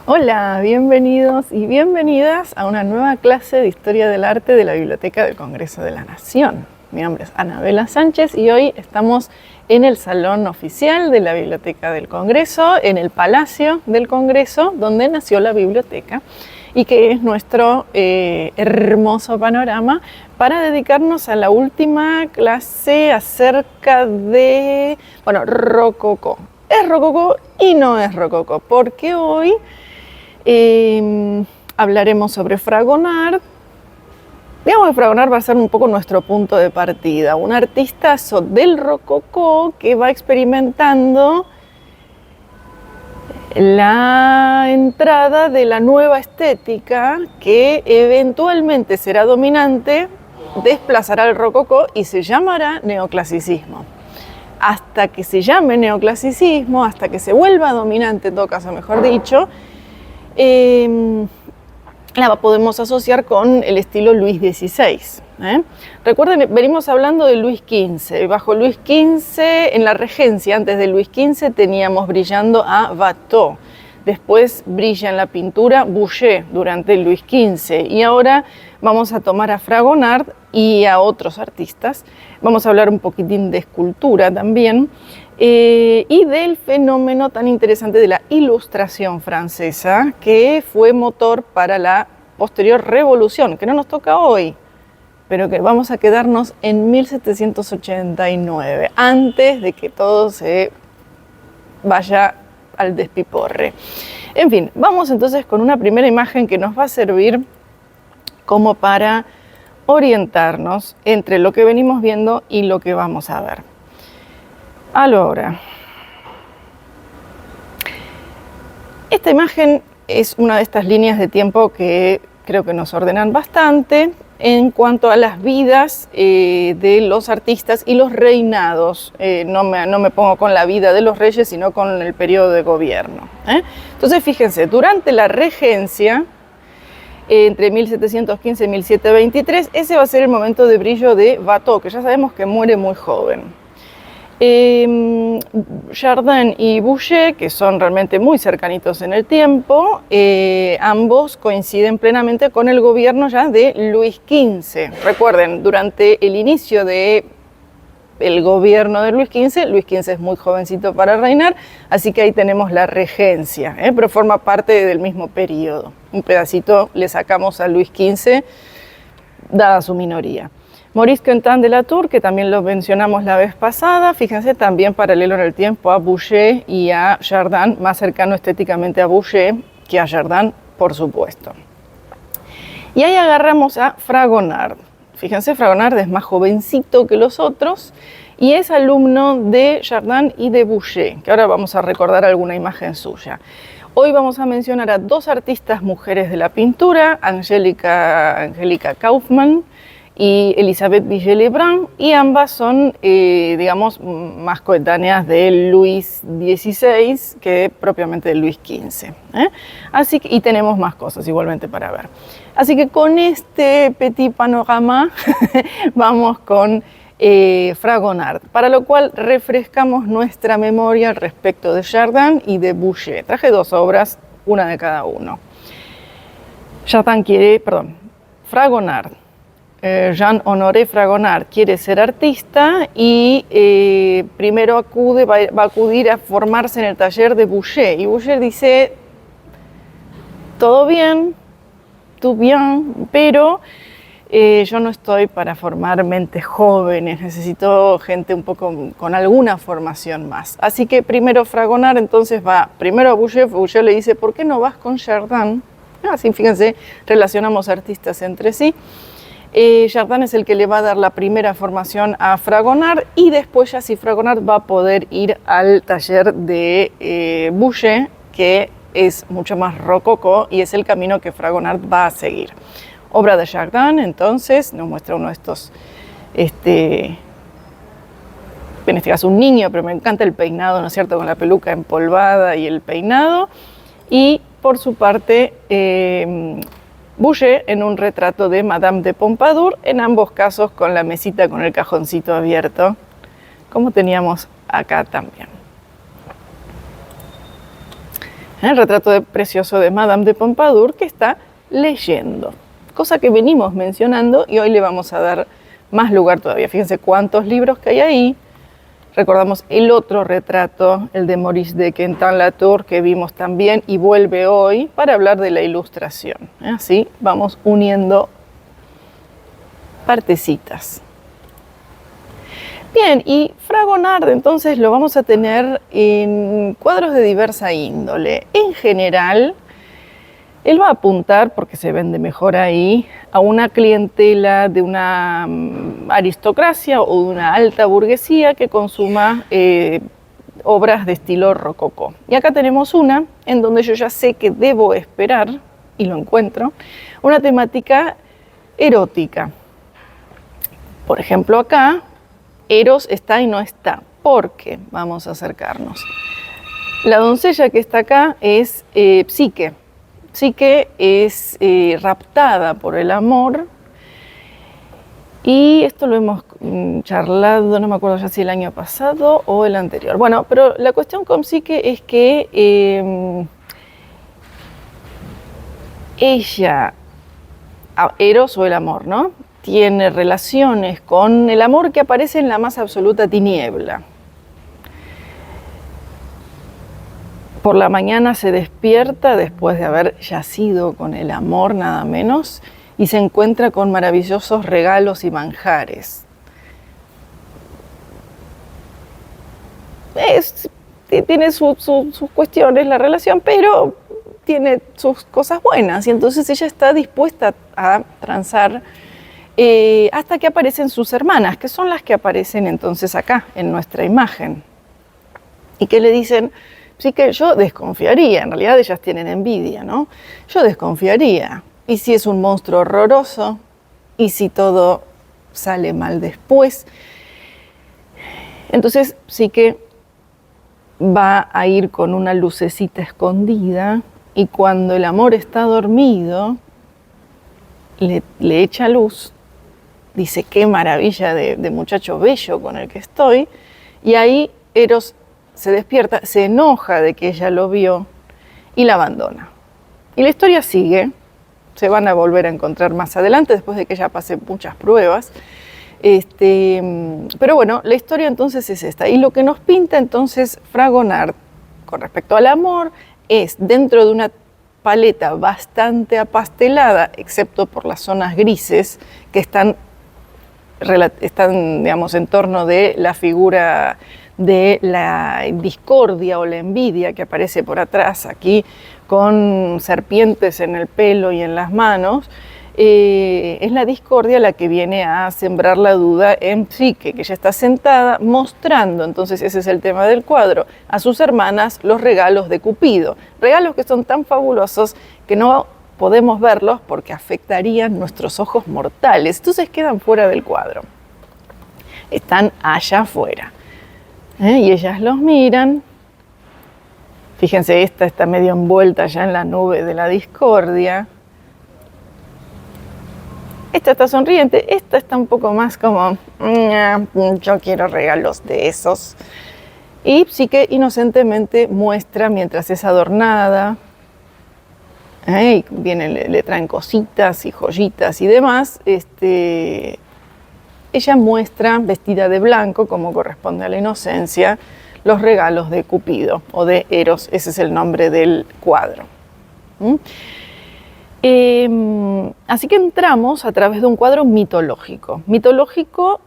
Hola, bienvenidos y bienvenidas a una nueva clase de Historia del Arte de la Biblioteca del Congreso de la Nación. Mi nombre es Anabela Sánchez y hoy estamos en el salón oficial de la Biblioteca del Congreso, en el Palacio del Congreso, donde nació la biblioteca y que es nuestro hermoso panorama para dedicarnos a la última clase acerca de, rococó. Es rococó y no es rococó, porque hoy hablaremos sobre Fragonard. Digamos que Fragonard va a ser un poco nuestro punto de partida, un artistazo del rococó que va experimentando la entrada de la nueva estética que eventualmente será dominante, desplazará el rococó y se llamará neoclasicismo. Hasta que se llame neoclasicismo, hasta que se vuelva dominante, en todo caso mejor dicho, la podemos asociar con el estilo Luis XVI. Recuerden, venimos hablando de Luis XV. Bajo Luis XV, en la regencia, antes de Luis XV, teníamos brillando a Watteau. Después brilla en la pintura Boucher durante Luis XV. Y ahora vamos a tomar a Fragonard y a otros artistas. Vamos a hablar un poquitín de escultura también. Y del fenómeno tan interesante de la Ilustración francesa, que fue motor para la posterior revolución, que no nos toca hoy, pero que vamos a quedarnos en 1789, antes de que todo se vaya al despiporre. En fin, vamos entonces con una primera imagen que nos va a servir como para orientarnos entre lo que venimos viendo y lo que vamos a ver. Ahora, esta imagen es una de estas líneas de tiempo que creo que nos ordenan bastante en cuanto a las vidas de los artistas y los reinados. No me pongo con la vida de los reyes, sino con el periodo de gobierno. Entonces, fíjense, durante la regencia, entre 1715 y 1723, ese va a ser el momento de brillo de Watteau, que ya sabemos que muere muy joven. Chardin y Boucher, que son realmente muy cercanitos en el tiempo, ambos coinciden plenamente con el gobierno ya de Luis XV. Recuerden, durante el inicio del gobierno de Luis XV es muy jovencito para reinar, así que ahí tenemos la regencia, pero forma parte del mismo periodo. Un pedacito le sacamos a Luis XV, dada su minoría. Maurice Quentin de la Tour, que también lo mencionamos la vez pasada, fíjense, también paralelo en el tiempo a Boucher y a Chardin, más cercano estéticamente a Boucher que a Chardin, por supuesto. Y ahí agarramos a Fragonard. Fíjense, Fragonard es más jovencito que los otros y es alumno de Chardin y de Boucher, que ahora vamos a recordar alguna imagen suya. Hoy vamos a mencionar a dos artistas mujeres de la pintura, Angélica Kauffmann y Elisabeth Vigée-Lebrun, y ambas son, digamos, más coetáneas de Luis XVI que propiamente de Luis XV. Así que, y tenemos más cosas igualmente para ver. Así que con este petit panorama vamos con Fragonard, para lo cual refrescamos nuestra memoria respecto de Chardin y de Boucher. Traje dos obras, una de cada uno. Fragonard. Jean-Honoré Fragonard quiere ser artista y primero va a acudir a formarse en el taller de Boucher. Y Boucher dice, todo bien, tout bien, pero yo no estoy para formar mentes jóvenes, necesito gente un poco con alguna formación más. Así que primero Fragonard entonces va primero a Boucher. Boucher le dice, ¿por qué no vas con Chardin? Así, fíjense, relacionamos artistas entre sí. Chardin es el que le va a dar la primera formación a Fragonard y después ya sí Fragonard va a poder ir al taller de Boucher, que es mucho más rococó y es el camino que Fragonard va a seguir. Obra de Chardin, entonces, nos muestra uno de estos, en este caso un niño, pero me encanta el peinado, ¿no es cierto?, con la peluca empolvada y el peinado. Y por su parte, Boucher en un retrato de Madame de Pompadour, en ambos casos con la mesita con el cajoncito abierto, como teníamos acá también. El retrato precioso de Madame de Pompadour, que está leyendo, cosa que venimos mencionando y hoy le vamos a dar más lugar todavía. Fíjense cuántos libros que hay ahí. Recordamos el otro retrato, el de Maurice de Quentin-Latour, que vimos también y vuelve hoy para hablar de la Ilustración. Así vamos uniendo partecitas. Bien, y Fragonard entonces lo vamos a tener en cuadros de diversa índole. En general, él va a apuntar, porque se vende mejor ahí, a una clientela de una aristocracia o de una alta burguesía que consuma obras de estilo rococó. Y acá tenemos una en donde yo ya sé que debo esperar, y lo encuentro, una temática erótica. Por ejemplo, acá, Eros está y no está. ¿Por qué? Vamos a acercarnos. La doncella que está acá es Psique. Psique es raptada por el amor, y esto lo hemos charlado, no me acuerdo ya si el año pasado o el anterior. Bueno, pero la cuestión con Psique es que ella, Eros o el amor, ¿no?, tiene relaciones con el amor que aparece en la más absoluta tiniebla. Por la mañana se despierta después de haber yacido con el amor, nada menos, y se encuentra con maravillosos regalos y manjares. Tiene sus cuestiones la relación, pero tiene sus cosas buenas, y entonces ella está dispuesta a transar hasta que aparecen sus hermanas, que son las que aparecen entonces acá, en nuestra imagen, y que le dicen: sí, que yo desconfiaría, en realidad ellas tienen envidia, ¿no? Yo desconfiaría. ¿Y si es un monstruo horroroso? ¿Y si todo sale mal después? Entonces sí que va a ir con una lucecita escondida, y cuando el amor está dormido, le echa luz, dice: qué maravilla de muchacho bello con el que estoy, y ahí Eros se despierta, se enoja de que ella lo vio y la abandona. Y la historia sigue, se van a volver a encontrar más adelante después de que ella pase muchas pruebas. Pero bueno, la historia entonces es esta. Y lo que nos pinta entonces Fragonard con respecto al amor es, dentro de una paleta bastante apastelada, excepto por las zonas grises que están digamos, en torno de la figura de la discordia o la envidia que aparece por atrás aquí, con serpientes en el pelo y en las manos. Es la discordia la que viene a sembrar la duda en Psique, que ya está sentada mostrando, entonces ese es el tema del cuadro, a sus hermanas los regalos de Cupido, regalos que son tan fabulosos que no podemos verlos porque afectarían nuestros ojos mortales, entonces quedan fuera del cuadro, están allá afuera. Y ellas los miran. Fíjense, esta está medio envuelta ya en la nube de la discordia. Esta está sonriente, esta está un poco más como, yo quiero regalos de esos. Y Psique inocentemente muestra, mientras es adornada, y le traen cositas y joyitas y demás, ella muestra, vestida de blanco, como corresponde a la inocencia, los regalos de Cupido, o de Eros, ese es el nombre del cuadro. Así que entramos a través de un cuadro mitológico. Mitológico,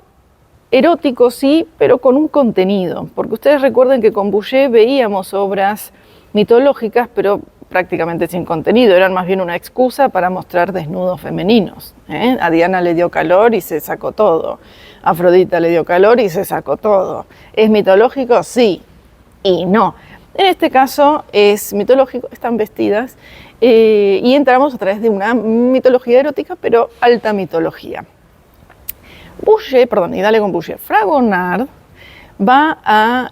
erótico sí, pero con un contenido. Porque ustedes recuerden que con Boucher veíamos obras mitológicas, pero prácticamente sin contenido, eran más bien una excusa para mostrar desnudos femeninos. A Diana le dio calor y se sacó todo. A Afrodita le dio calor y se sacó todo. ¿Es mitológico? Sí y no. En este caso es mitológico, están vestidas y entramos a través de una mitología erótica, pero alta mitología. Boucher, y dale con Boucher, Fragonard va a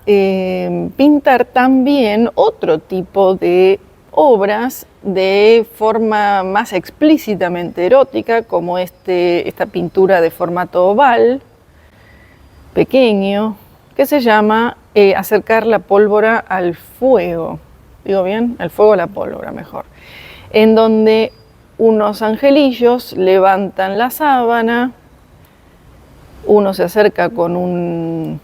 pintar también otro tipo de obras de forma más explícitamente erótica, como esta pintura de formato oval, pequeño, que se llama Acercar la pólvora al fuego. digo bien, el fuego, la pólvora, mejor, en donde unos angelillos levantan la sábana, uno se acerca con un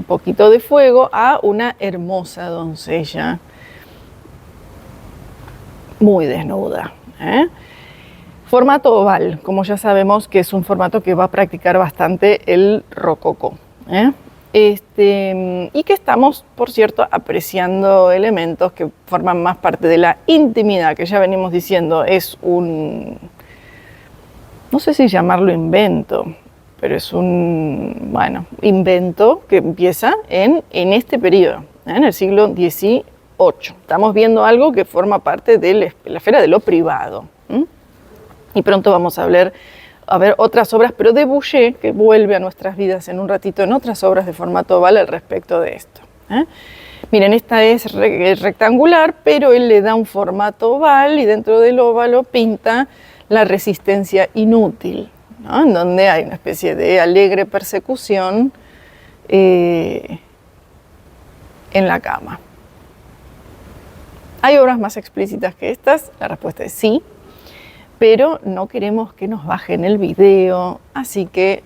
poquito de fuego a una hermosa doncella, muy desnuda, ¿eh? Formato oval, como ya sabemos que es un formato que va a practicar bastante el rococó, ¿eh? Y que estamos, por cierto, apreciando elementos que forman más parte de la intimidad, que ya venimos diciendo, es un, no sé si llamarlo invento, pero es un, bueno, invento que empieza en este periodo, ¿eh? En el siglo XVIII. Estamos viendo algo que forma parte de la esfera de lo privado, ¿eh? Y pronto vamos a ver otras obras, pero de Boucher, que vuelve a nuestras vidas en un ratito en otras obras de formato oval al respecto de esto, ¿eh? Miren, esta es rectangular, pero él le da un formato oval y dentro del óvalo pinta la resistencia inútil, ¿no? En donde hay una especie de alegre persecución en la cama. ¿Hay obras más explícitas que estas? La respuesta es sí, pero no queremos que nos bajen el video, así que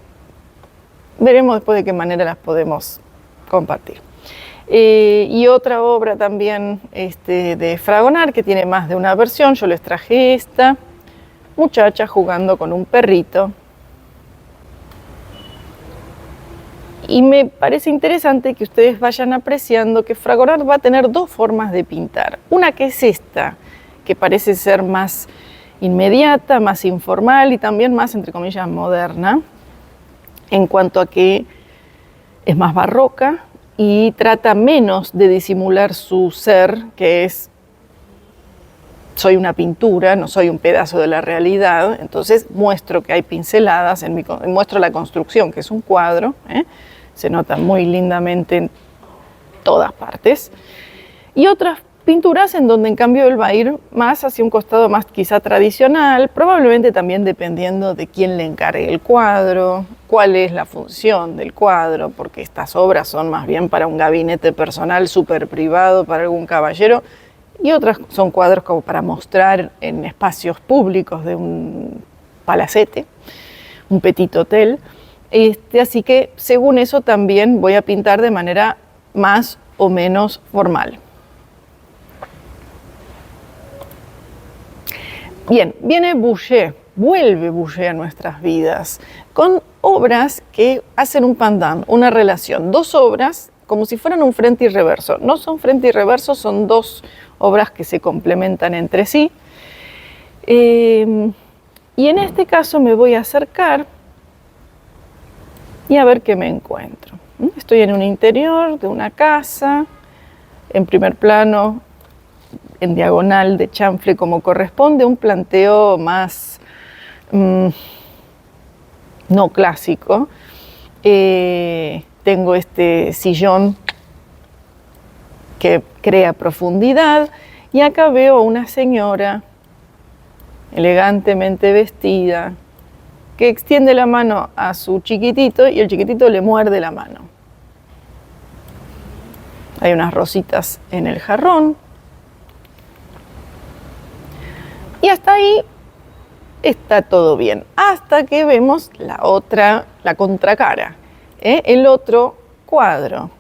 veremos después de qué manera las podemos compartir. Y otra obra también de Fragonard, que tiene más de una versión, yo les traje esta, muchacha jugando con un perrito. Y me parece interesante que ustedes vayan apreciando que Fragonard va a tener dos formas de pintar. Una que es esta, que parece ser más inmediata, más informal y también más, entre comillas, moderna, en cuanto a que es más barroca y trata menos de disimular su ser, que es, soy una pintura, no soy un pedazo de la realidad, entonces muestro que hay pinceladas, muestro la construcción, que es un cuadro, ¿eh? Se nota muy lindamente en todas partes, y otras pinturas en donde en cambio él va a ir más hacia un costado más quizá tradicional, probablemente también dependiendo de quién le encargue el cuadro, cuál es la función del cuadro, porque estas obras son más bien para un gabinete personal súper privado, para algún caballero, y otras son cuadros como para mostrar en espacios públicos de un palacete, un petit hotel. Así que según eso también voy a pintar de manera más o menos formal. Bien, viene Boucher, vuelve Boucher a nuestras vidas con obras que hacen un pendant, una relación, dos obras como si fueran un frente y reverso. No son frente y reverso, son dos obras que se complementan entre sí. Y en este caso me voy a acercar y a ver qué me encuentro. Estoy en un interior de una casa, en primer plano, en diagonal de chanfle como corresponde, un planteo más no clásico. Tengo este sillón que crea profundidad y acá veo a una señora elegantemente vestida que extiende la mano a su chiquitito y el chiquitito le muerde la mano. Hay unas rositas en el jarrón. Y hasta ahí está todo bien, hasta que vemos la contracara, el otro cuadro,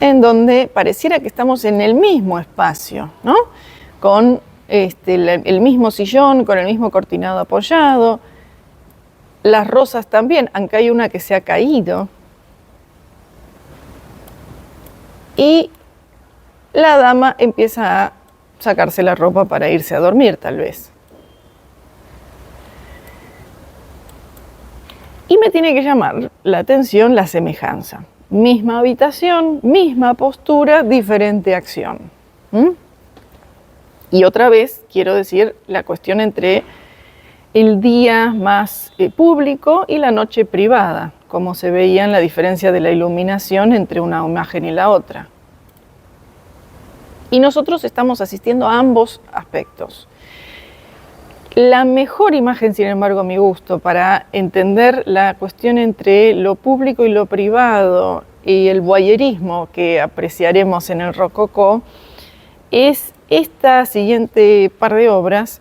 en donde pareciera que estamos en el mismo espacio, ¿no? Con el mismo sillón, con el mismo cortinado apoyado, las rosas también, aunque hay una que se ha caído, y la dama empieza a sacarse la ropa para irse a dormir, tal vez. Y me tiene que llamar la atención la semejanza. Misma habitación, misma postura, diferente acción. Y otra vez, quiero decir, la cuestión entre el día más público y la noche privada, como se veía en la diferencia de la iluminación entre una imagen y la otra. Y nosotros estamos asistiendo a ambos aspectos. La mejor imagen, sin embargo, a mi gusto, para entender la cuestión entre lo público y lo privado y el voyerismo que apreciaremos en el rococó, es esta siguiente par de obras,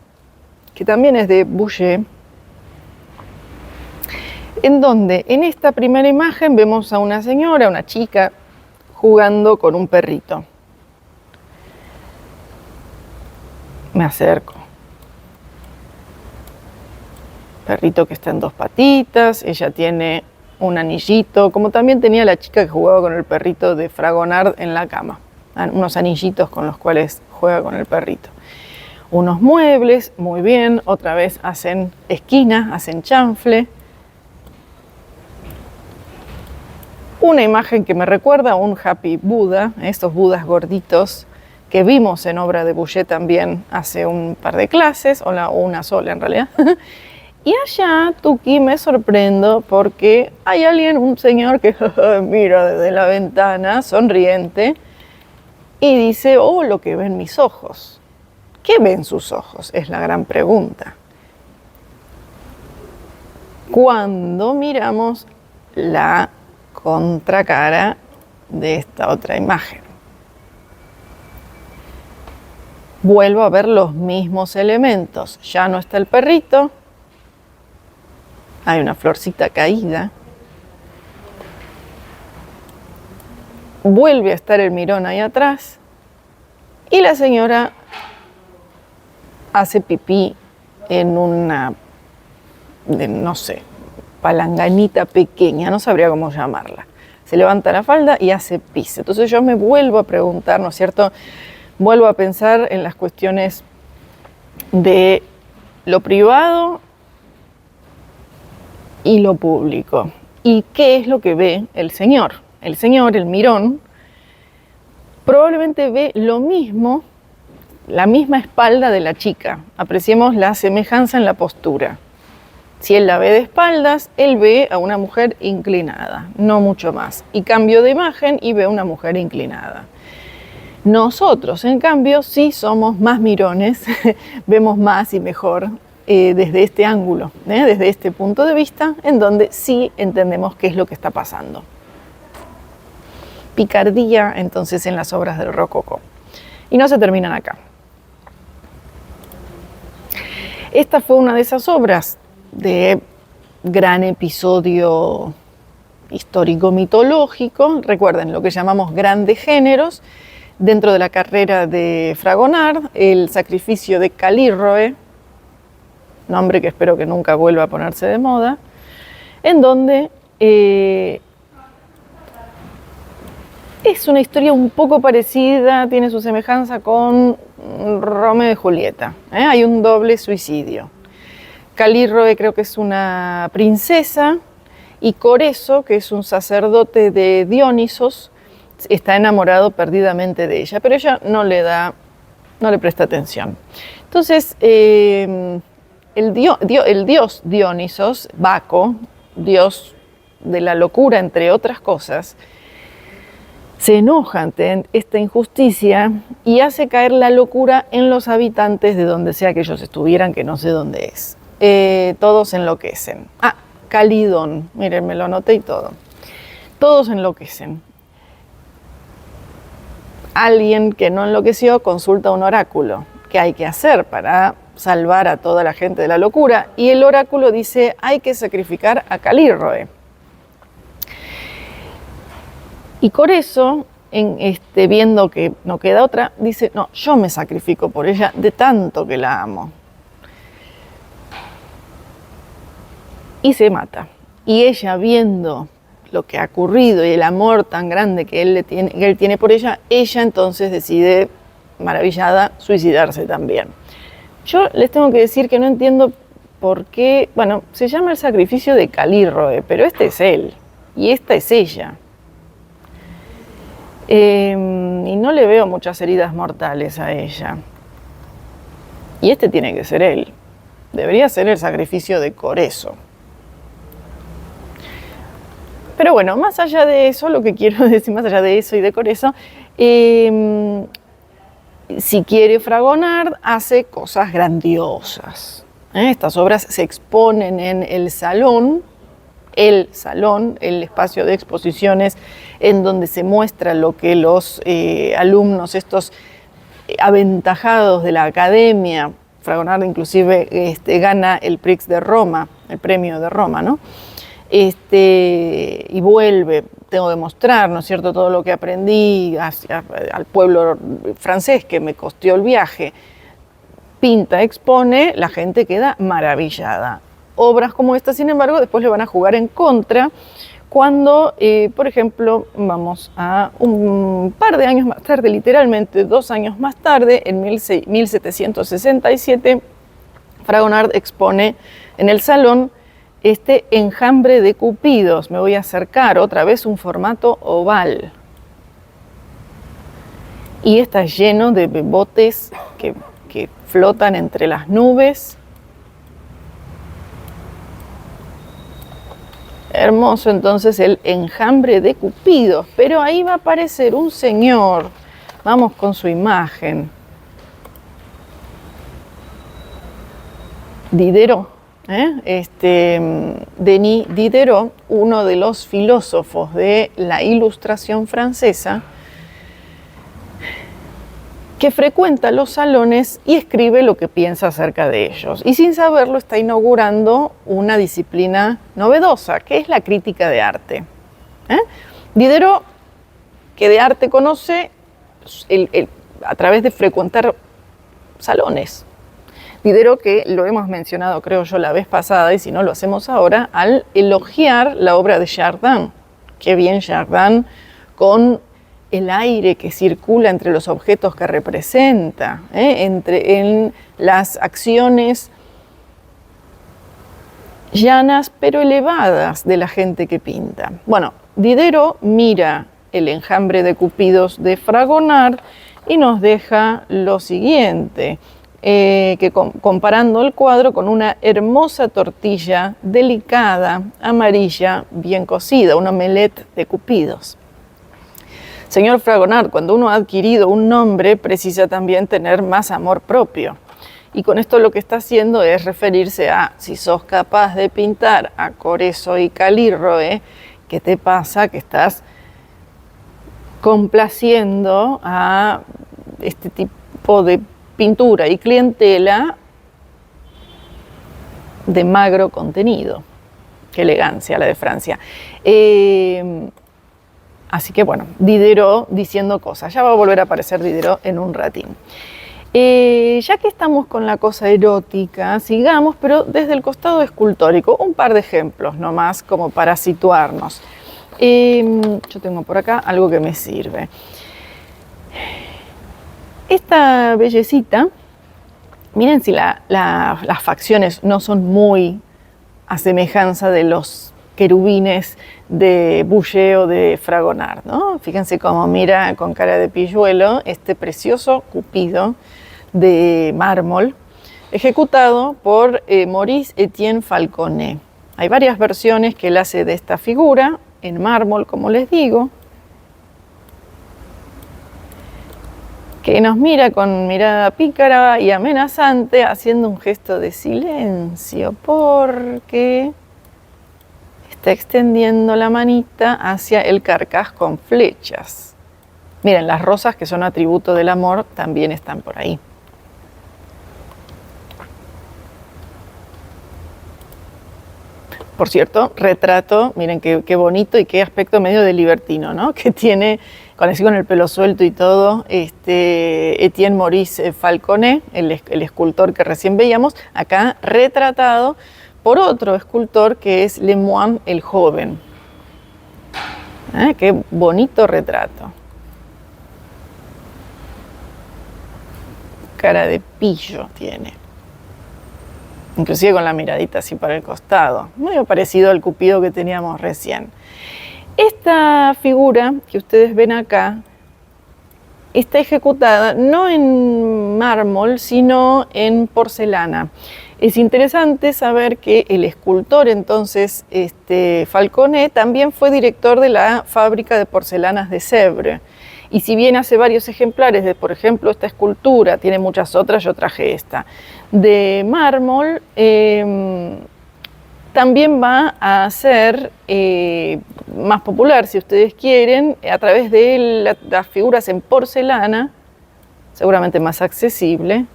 que también es de Boucher, en donde en esta primera imagen vemos a una señora, una chica, jugando con un perrito. Me acerco. Perrito que está en dos patitas, ella tiene un anillito, como también tenía la chica que jugaba con el perrito de Fragonard en la cama. Unos anillitos con los cuales juega con el perrito. Unos muebles, muy bien, otra vez hacen esquina, hacen chanfle. Una imagen que me recuerda a un Happy Buda, estos budas gorditos que vimos en obra de Boucher también hace un par de clases, o una sola en realidad. Y allá, Tuki, me sorprendo porque hay alguien, un señor que mira desde la ventana, sonriente, y dice, oh, lo que ven mis ojos. ¿Qué ven sus ojos? Es la gran pregunta. Cuando miramos la contracara de esta otra imagen, vuelvo a ver los mismos elementos. Ya no está el perrito, hay una florcita caída, vuelve a estar el mirón ahí atrás y la señora hace pipí en una, no sé, palanganita pequeña, no sabría cómo llamarla. Se levanta la falda y hace pis. Entonces yo me vuelvo a preguntar, ¿no es cierto? Vuelvo a pensar en las cuestiones de lo privado y lo público. ¿Y qué es lo que ve el señor? El señor, el mirón, probablemente ve lo mismo, la misma espalda de la chica. Apreciemos la semejanza en la postura. Si él la ve de espaldas, él ve a una mujer inclinada, no mucho más. Y cambio de imagen y ve a una mujer inclinada. Nosotros, en cambio, sí somos más mirones, vemos más y mejor desde este ángulo, desde este punto de vista, en donde sí entendemos qué es lo que está pasando. Picardía, entonces, en las obras del Rococó. Y no se terminan acá. Esta fue una de esas obras de gran episodio histórico-mitológico. Recuerden lo que llamamos grandes géneros. Dentro de la carrera de Fragonard, el sacrificio de Calíroe, nombre que espero que nunca vuelva a ponerse de moda, en donde es una historia un poco parecida, tiene su semejanza con Romeo y Julieta. Hay un doble suicidio. Calíroe creo que es una princesa y Coreso, que es un sacerdote de Dionisos, está enamorado perdidamente de ella, pero ella no le presta atención. Entonces, el dios Dionisos, Baco, dios de la locura, entre otras cosas, se enoja ante esta injusticia y hace caer la locura en los habitantes de donde sea que ellos estuvieran, que no sé dónde es. Todos enloquecen. Calidón, miren, me lo anoté y todo. Todos enloquecen. Alguien que no enloqueció consulta a un oráculo. ¿Qué hay que hacer para salvar a toda la gente de la locura? Y el oráculo dice, hay que sacrificar a Calíroe. Y Coreso, viendo que no queda otra, dice, no, yo me sacrifico por ella de tanto que la amo. Y se mata. Y ella, viendo lo que ha ocurrido y el amor tan grande que él tiene por ella, ella entonces decide, maravillada, suicidarse también. Yo les tengo que decir que no entiendo por qué, bueno, se llama el sacrificio de Calíroe, pero este es él y esta es ella. Y no le veo muchas heridas mortales a ella. Y este tiene que ser él. Debería ser el sacrificio de Coreso. Pero bueno, más allá de eso, lo que quiero decir, más allá de eso y de Coreso, si quiere Fragonard, hace cosas grandiosas. Estas obras se exponen en el salón, el espacio de exposiciones en donde se muestra lo que los alumnos estos aventajados de la academia. Fragonard inclusive gana el Prix de Roma, el premio de Roma, ¿no? Y vuelve, tengo que mostrar, ¿no es cierto?, todo lo que aprendí al pueblo francés que me costó el viaje. Pinta, expone, la gente queda maravillada. Obras como esta, sin embargo, después le van a jugar en contra cuando, por ejemplo, vamos a un par de años más tarde, literalmente 2 años más tarde, en 1767, Fragonard expone en el Salón este enjambre de cupidos. Me voy a acercar otra vez, un formato oval. Y está lleno de botes que flotan entre las nubes. Hermoso entonces el enjambre de cupidos, pero ahí va a aparecer un señor, vamos con su imagen, Diderot, Denis Diderot, uno de los filósofos de la Ilustración francesa, que frecuenta los salones y escribe lo que piensa acerca de ellos. Y sin saberlo está inaugurando una disciplina novedosa, que es la crítica de arte. Diderot, que de arte conoce a través de frecuentar salones. Diderot, que lo hemos mencionado creo yo la vez pasada, y si no lo hacemos ahora, al elogiar la obra de Chardin. Qué bien Chardin con el aire que circula entre los objetos que representa, en las acciones llanas pero elevadas de la gente que pinta. Bueno, Diderot mira el enjambre de cupidos de Fragonard y nos deja lo siguiente, que comparando el cuadro con una hermosa tortilla delicada, amarilla, bien cocida, un omelette de cupidos. Señor Fragonard, cuando uno ha adquirido un nombre, precisa también tener más amor propio. Y con esto lo que está haciendo es referirse a, si sos capaz de pintar a Coreso y Calirroe, ¿qué te pasa? Que estás complaciendo a este tipo de pintura y clientela de magro contenido. Qué elegancia la de Francia. Así que bueno, Diderot diciendo cosas. Ya va a volver a aparecer Diderot en un ratín. Ya que estamos con la cosa erótica, sigamos, pero desde el costado escultórico. Un par de ejemplos nomás como para situarnos. Yo tengo por acá algo que me sirve. Esta bellecita, miren si las facciones no son muy a semejanza de los querubines de Boucher o de Fragonard, ¿no? Fíjense cómo mira con cara de pilluelo este precioso Cupido de mármol, ejecutado por Maurice Etienne Falconet. Hay varias versiones que él hace de esta figura, en mármol, como les digo, que nos mira con mirada pícara y amenazante, haciendo un gesto de silencio, porque está extendiendo la manita hacia el carcaj con flechas. Miren, las rosas, que son atributo del amor, también están por ahí. Por cierto, retrato, miren qué bonito y qué aspecto medio de libertino, ¿no? Que tiene, con el pelo suelto y todo, Etienne Maurice Falconet, el escultor que recién veíamos, acá retratado por otro escultor que es Lemoine el Joven. Qué bonito retrato. Cara de pillo tiene. Inclusive con la miradita así para el costado. Muy parecido al Cupido que teníamos recién. Esta figura que ustedes ven acá está ejecutada no en mármol, sino en porcelana. Es interesante saber que el escultor entonces, Falconet, también fue director de la fábrica de porcelanas de Sèvres. Y si bien hace varios ejemplares de, por ejemplo, esta escultura, tiene muchas otras, yo traje esta, de mármol, también va a ser más popular, si ustedes quieren, a través de las figuras en porcelana, seguramente más accesible,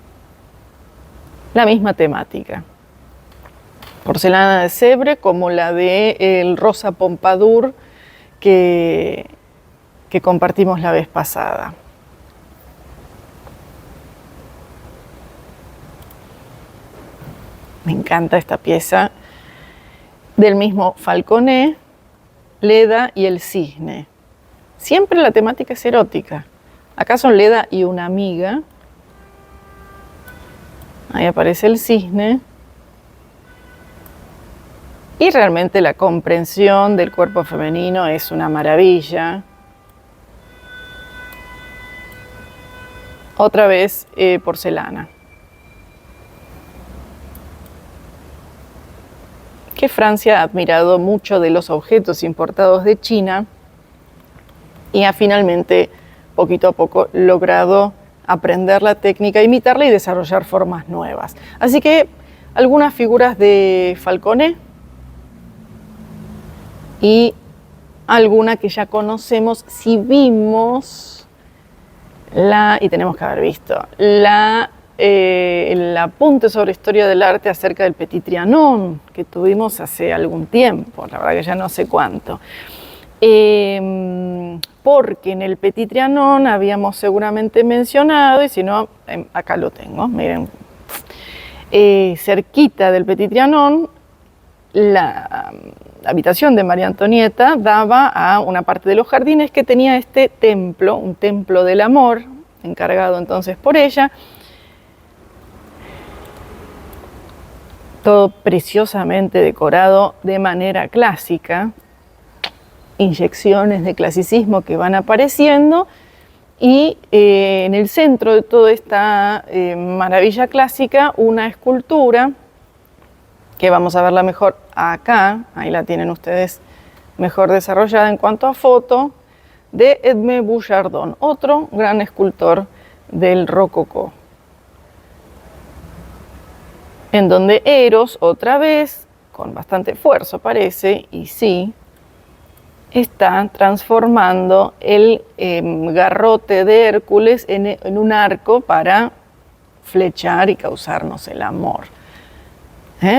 la misma temática. Porcelana de Sèvres como la de el Rosa Pompadour que compartimos la vez pasada. Me encanta esta pieza del mismo Falconet, Leda y el cisne. Siempre la temática es erótica. Acá son Leda y una amiga. Ahí aparece el cisne. Y realmente la comprensión del cuerpo femenino es una maravilla. Otra vez porcelana. Que Francia ha admirado mucho de los objetos importados de China y ha finalmente, poquito a poco, logrado aprender la técnica, imitarla y desarrollar formas nuevas. Así que algunas figuras de Falconet y alguna que ya conocemos si vimos y tenemos que haber visto, el apunte sobre historia del arte acerca del Petit Trianon que tuvimos hace algún tiempo, la verdad que ya no sé cuánto. Porque en el Petit Trianon habíamos seguramente mencionado, y si no, acá lo tengo, miren, cerquita del Petit Trianon, la habitación de María Antonieta daba a una parte de los jardines que tenía este templo, un templo del amor, encargado entonces por ella, todo preciosamente decorado de manera clásica, inyecciones de clasicismo que van apareciendo, y en el centro de toda esta maravilla clásica, una escultura, que vamos a verla mejor acá, ahí la tienen ustedes mejor desarrollada en cuanto a foto, de Edmé Bouchardon, otro gran escultor del Rococó, en donde Eros, otra vez, con bastante esfuerzo parece, y sí, está transformando el garrote de Hércules en un arco para flechar y causarnos el amor.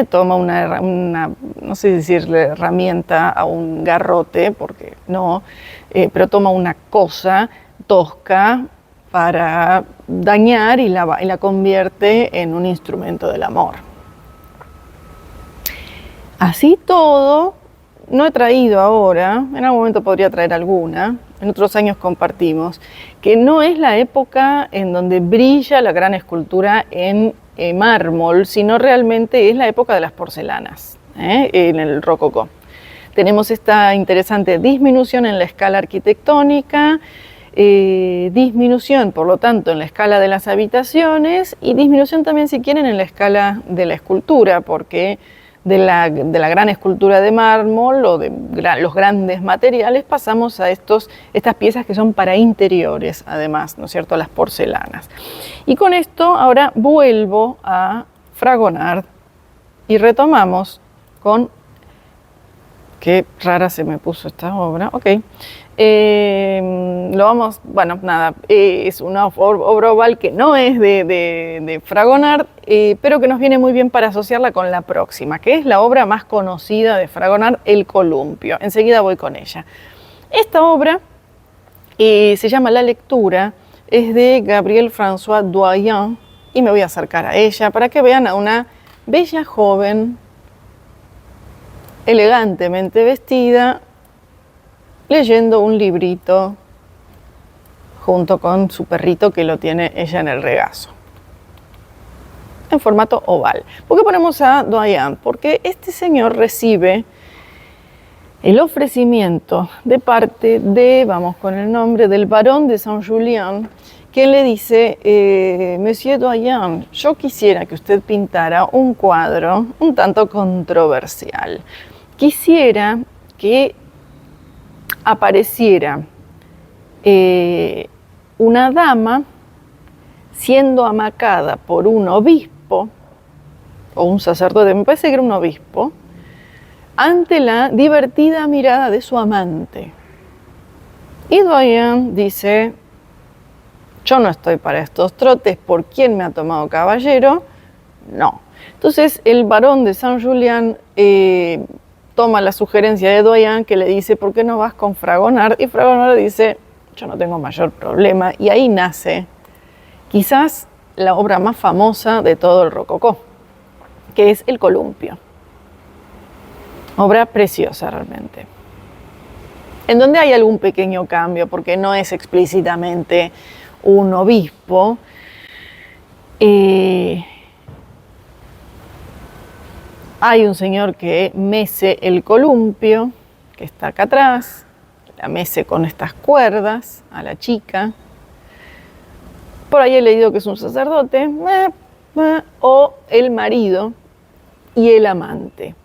Toma una, no sé decirle herramienta a un garrote, porque no, pero toma una cosa tosca para dañar y la convierte en un instrumento del amor. Así todo, no he traído ahora, en algún momento podría traer alguna, en otros años compartimos, que no es la época en donde brilla la gran escultura en mármol, sino realmente es la época de las porcelanas, en el Rococó. Tenemos esta interesante disminución en la escala arquitectónica, disminución, por lo tanto, en la escala de las habitaciones y disminución también, si quieren, en la escala de la escultura, porque de la gran escultura de mármol o de los grandes materiales pasamos a estas piezas que son para interiores, además, ¿no es cierto?, las porcelanas. Y con esto ahora vuelvo a Fragonard y retomamos con... Qué rara se me puso esta obra, ok. Es una obra oval que no es de Fragonard, pero que nos viene muy bien para asociarla con la próxima, que es la obra más conocida de Fragonard, El Columpio. Enseguida voy con ella. Esta obra se llama La Lectura, es de Gabrielle François Doyen, y me voy a acercar a ella para que vean a una bella joven, elegantemente vestida, leyendo un librito junto con su perrito que lo tiene ella en el regazo, en formato oval. ¿Por qué ponemos a Doyen? Porque este señor recibe el ofrecimiento de parte de, vamos con el nombre, del barón de Saint-Julien, que le dice, Monsieur Doyen, yo quisiera que usted pintara un cuadro un tanto controversial. Quisiera que apareciera una dama siendo amacada por un obispo o un sacerdote, me parece que era un obispo, ante la divertida mirada de su amante. Y Doyen dice, yo no estoy para estos trotes, ¿por quién me ha tomado caballero? No. Entonces el barón de Saint-Julien toma la sugerencia de Doyen, que le dice, ¿por qué no vas con Fragonard? Y Fragonard dice, yo no tengo mayor problema. Y ahí nace quizás la obra más famosa de todo el rococó, que es El Columpio. Obra preciosa realmente. En donde hay algún pequeño cambio, porque no es explícitamente un obispo. Hay un señor que mece el columpio, que está acá atrás, la mece con estas cuerdas a la chica. Por ahí he leído que es un sacerdote, o el marido y el amante.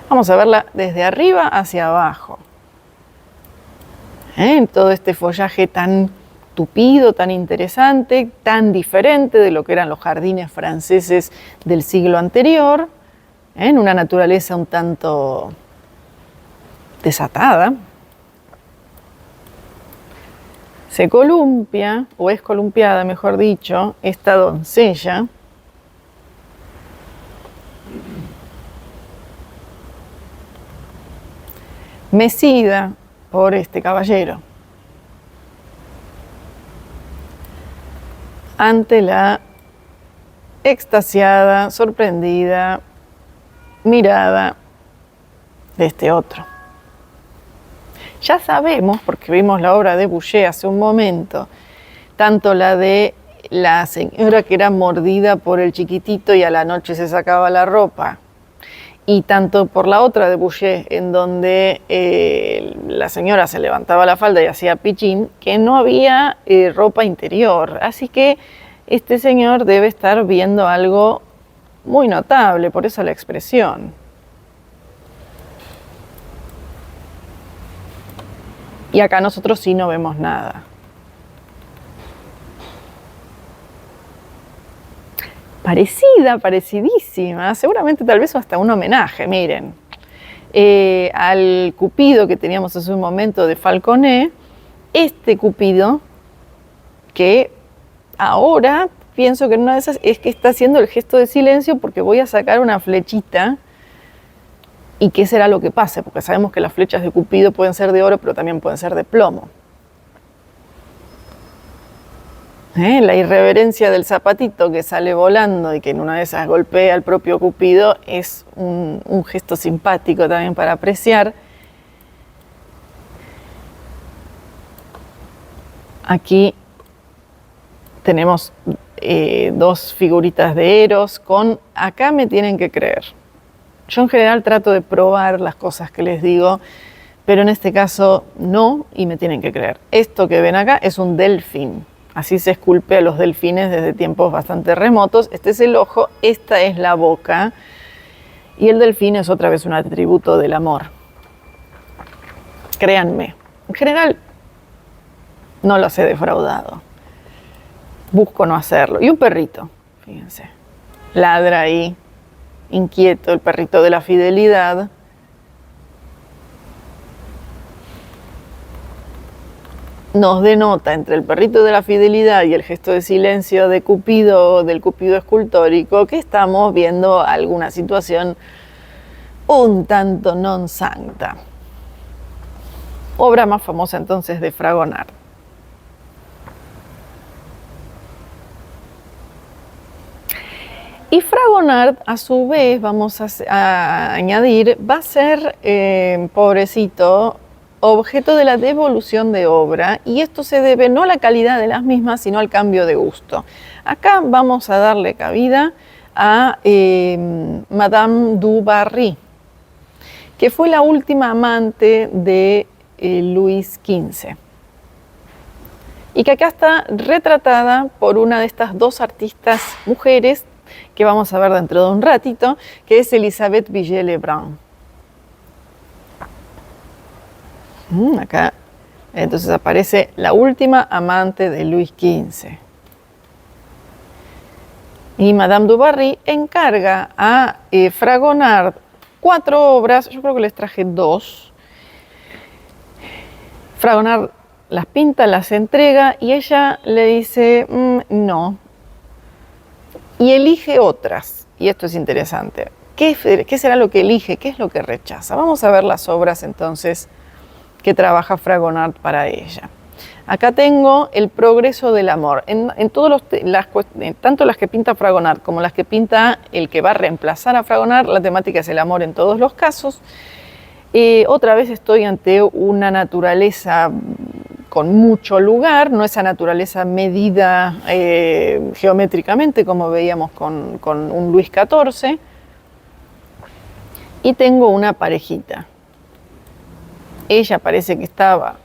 Vamos a verla desde arriba hacia abajo. Todo este follaje tan tupido, tan interesante, tan diferente de lo que eran los jardines franceses del siglo anterior, en una naturaleza un tanto desatada. Se columpia, o es columpiada, mejor dicho, esta doncella, mecida por este caballero, ante la extasiada, sorprendida mirada de este otro. Ya sabemos, porque vimos la obra de Boucher hace un momento, tanto la de la señora que era mordida por el chiquitito y a la noche se sacaba la ropa, y tanto por la otra de Boucher, en donde la señora se levantaba la falda y hacía pichín, que no había ropa interior. Así que este señor debe estar viendo algo muy notable, por eso la expresión. Y acá nosotros sí no vemos nada. Parecida, parecidísima, seguramente tal vez hasta un homenaje, miren. Al Cupido que teníamos hace un momento de Falconet, este Cupido, que ahora pienso que en una de esas es que está haciendo el gesto de silencio porque voy a sacar una flechita y qué será lo que pase, porque sabemos que las flechas de Cupido pueden ser de oro, pero también pueden ser de plomo. La irreverencia del zapatito que sale volando y que en una de esas golpea al propio Cupido es un gesto simpático también para apreciar. Aquí tenemos dos figuritas de Eros con acá me tienen que creer. Yo en general trato de probar las cosas que les digo, pero en este caso no y me tienen que creer. Esto que ven acá es un delfín. Así se esculpe a los delfines desde tiempos bastante remotos. Este es el ojo, esta es la boca. Y el delfín es otra vez un atributo del amor. Créanme, en general no los he defraudado. Busco no hacerlo. Y un perrito, fíjense, ladra ahí, inquieto, el perrito de la fidelidad. Nos denota entre el perrito de la fidelidad y el gesto de silencio de Cupido, del Cupido escultórico, que estamos viendo alguna situación un tanto non sancta. Obra más famosa entonces de Fragonard. Y Fragonard, a su vez, vamos a añadir, va a ser, pobrecito, objeto de la devolución de obra, y esto se debe no a la calidad de las mismas, sino al cambio de gusto. Acá vamos a darle cabida a Madame du Barry, que fue la última amante de Luis XV, y que acá está retratada por una de estas dos artistas mujeres que vamos a ver dentro de un ratito, que es Elisabeth Villiers-Lebrun. Acá, entonces aparece la última amante de Luis XV. Y Madame du Barry encarga a Fragonard 4 obras, yo creo que les traje 2, Fragonard las pinta, las entrega y ella le dice no. Y elige otras. Y esto es interesante. ¿Qué será lo que elige? ¿Qué es lo que rechaza? Vamos a ver las obras entonces que trabaja Fragonard para ella. Acá tengo el progreso del amor. En todos tanto las que pinta Fragonard como las que pinta el que va a reemplazar a Fragonard, la temática es el amor en todos los casos. Otra vez estoy ante una naturaleza con mucho lugar, no esa naturaleza medida geométricamente como veíamos con un Luis XIV. Y tengo una parejita. Ella parece que estaba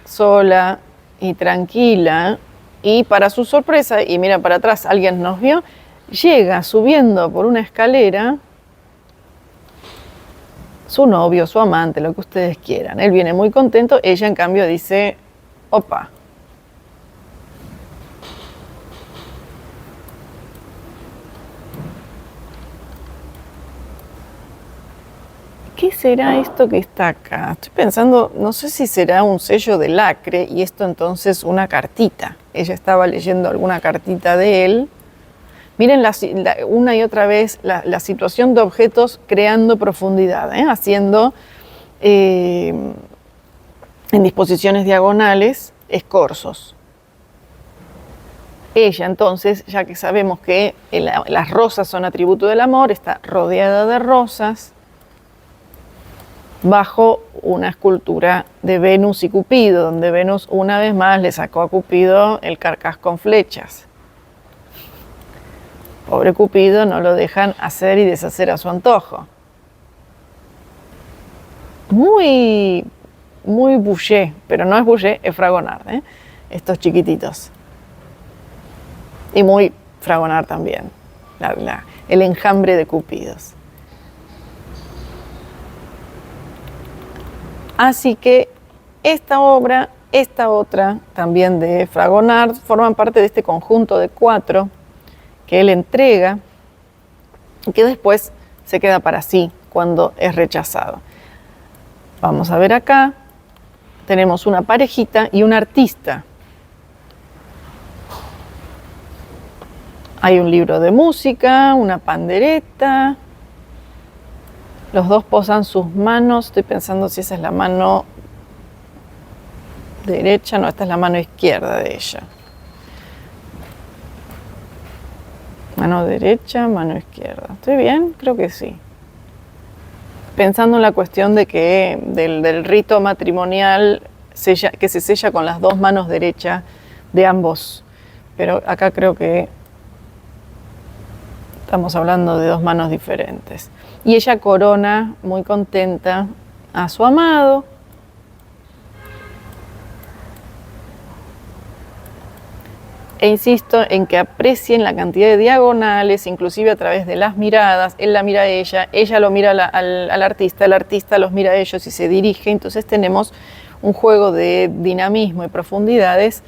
sola y tranquila y para su sorpresa, y mira para atrás, alguien nos vio, llega subiendo por una escalera su novio, su amante, lo que ustedes quieran. Él viene muy contento, ella en cambio dice, opa. ¿Qué será esto que está acá? Estoy pensando, no sé si será un sello de lacre y esto entonces una cartita. Ella estaba leyendo alguna cartita de él. Miren una y otra vez la situación de objetos creando profundidad, haciendo en disposiciones diagonales escorzos. Ella entonces, ya que sabemos que las rosas son atributo del amor, está rodeada de rosas bajo una escultura de Venus y Cupido, donde Venus una vez más le sacó a Cupido el carcaj con flechas. Pobre Cupido, no lo dejan hacer y deshacer a su antojo. Muy Boucher, pero no es Boucher, es Fragonard, estos chiquititos. Y muy Fragonard también, el enjambre de Cupidos. Así que esta obra, esta otra también de Fragonard, forman parte de este conjunto de 4 que él entrega y que después se queda para sí cuando es rechazado. Vamos a ver acá, tenemos una parejita y un artista. Hay un libro de música, una pandereta. Los dos posan sus manos. Estoy pensando si esa es la mano derecha. No, esta es la mano izquierda de ella. Mano derecha, mano izquierda. ¿Estoy bien? Creo que sí. Pensando en la cuestión de que del rito matrimonial que se sella con las 2 manos derechas de ambos. Pero acá creo que estamos hablando de 2 manos diferentes. Y ella corona, muy contenta, a su amado. E insisto en que aprecien la cantidad de diagonales, inclusive a través de las miradas. Él la mira a ella lo mira al artista, el artista los mira a ellos y se dirige. Entonces tenemos un juego de dinamismo y profundidades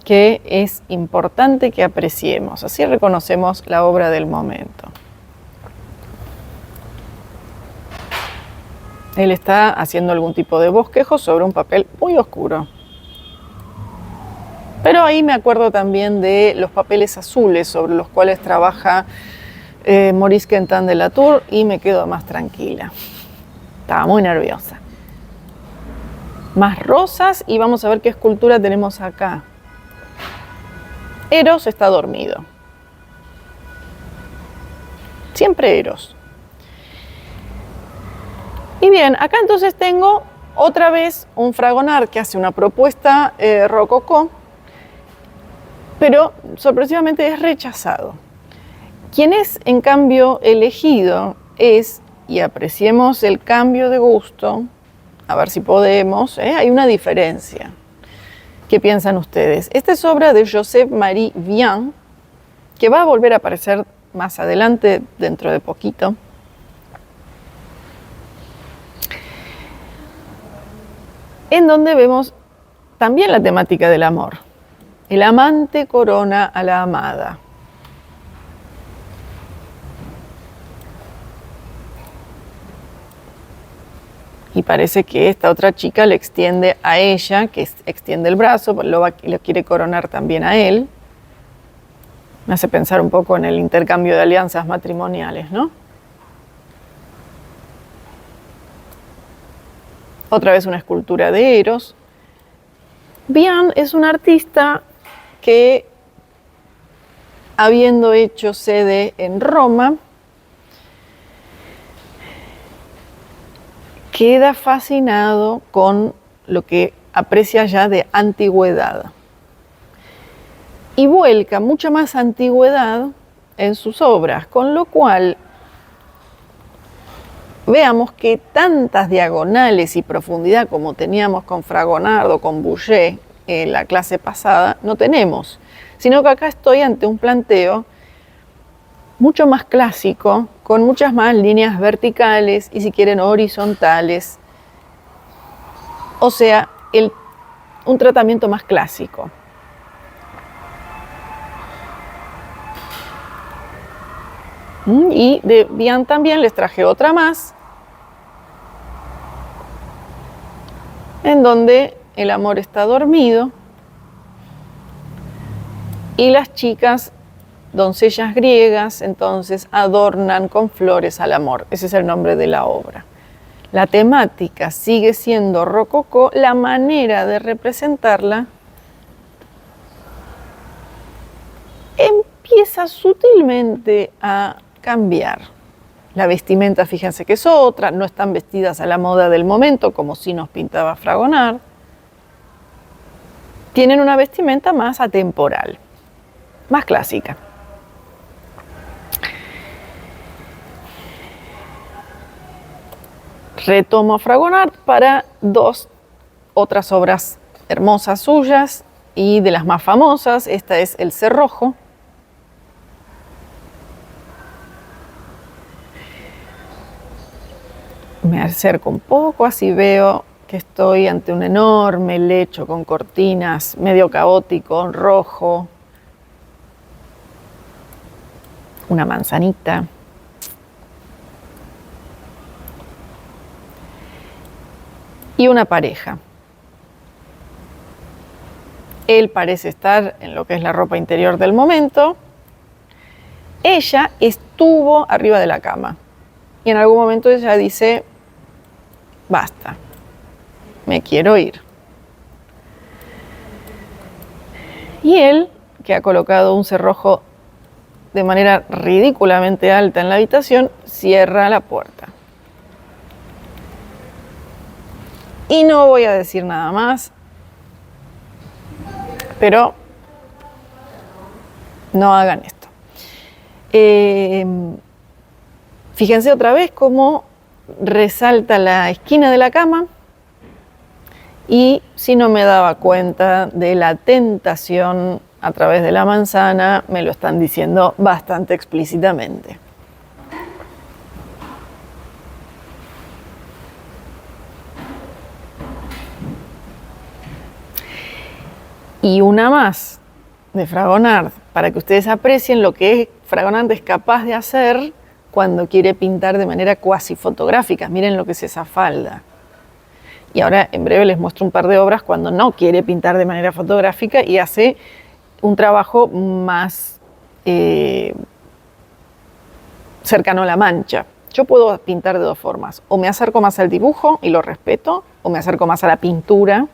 que es importante que apreciemos. Así reconocemos la obra del momento. Él está haciendo algún tipo de bosquejo sobre un papel muy oscuro. Pero ahí me acuerdo también de los papeles azules sobre los cuales trabaja Maurice Quentin de la Tour y me quedo más tranquila. Estaba muy nerviosa. Más rosas y vamos a ver qué escultura tenemos acá. Eros está dormido. Siempre Eros. Y bien, acá entonces tengo otra vez un Fragonard que hace una propuesta rococó, pero sorpresivamente es rechazado. Quien es en cambio elegido es, y apreciemos el cambio de gusto, a ver si podemos, hay una diferencia. ¿Qué piensan ustedes? Esta es obra de Joseph-Marie Vien, que va a volver a aparecer más adelante, dentro de poquito. En donde vemos también la temática del amor. El amante corona a la amada. Y parece que esta otra chica le extiende a ella, que extiende el brazo, lo quiere coronar también a él. Me hace pensar un poco en el intercambio de alianzas matrimoniales, ¿no? Otra vez una escultura de Eros. Bian es un artista que, habiendo hecho sede en Roma, queda fascinado con lo que aprecia ya de antigüedad y vuelca mucha más antigüedad en sus obras, con lo cual veamos que tantas diagonales y profundidad como teníamos con Fragonard o con Boucher en la clase pasada, no tenemos, sino que acá estoy ante un planteo mucho más clásico, con muchas más líneas verticales y si quieren horizontales, o sea, un tratamiento más clásico. Y de Bian también les traje otra más, en donde el amor está dormido y las chicas, doncellas griegas, entonces adornan con flores al amor. Ese es el nombre de la obra. La temática sigue siendo rococó, la manera de representarla empieza sutilmente a cambiar. La vestimenta, fíjense que es otra, no están vestidas a la moda del momento, como sí nos pintaba Fragonard. Tienen una vestimenta más atemporal, más clásica. Retomo a Fragonard para dos otras obras hermosas suyas y de las más famosas. Esta es El Cerrojo. Me acerco un poco, así veo que estoy ante un enorme lecho con cortinas, medio caótico, rojo. Una manzanita. Y una pareja. Él parece estar en lo que es la ropa interior del momento. Ella estuvo arriba de la cama. Y en algún momento ella dice, basta, me quiero ir. Y él, que ha colocado un cerrojo de manera ridículamente alta en la habitación, cierra la puerta. Y no voy a decir nada más, pero no hagan esto. Fíjense otra vez cómo resalta la esquina de la cama y si no me daba cuenta de la tentación a través de la manzana, me lo están diciendo bastante explícitamente. Y una más de Fragonard, para que ustedes aprecien lo que Fragonard es capaz de hacer cuando quiere pintar de manera cuasi fotográfica. Miren lo que es esa falda. Y ahora en breve les muestro un par de obras cuando no quiere pintar de manera fotográfica y hace un trabajo más cercano a la mancha. Yo puedo pintar de dos formas. O me acerco más al dibujo y lo respeto, o me acerco más a la pintura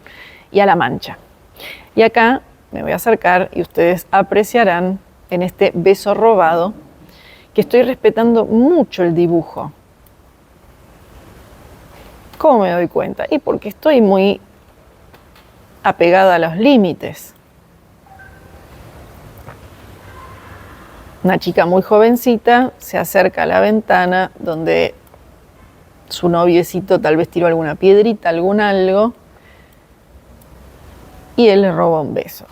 y a la mancha. Y acá me voy a acercar y ustedes apreciarán en este beso robado que estoy respetando mucho el dibujo. ¿Cómo me doy cuenta? Y porque estoy muy apegada a los límites. Una chica muy jovencita se acerca a la ventana donde su noviecito tal vez tiró alguna piedrita, algún algo, y él le roba un beso.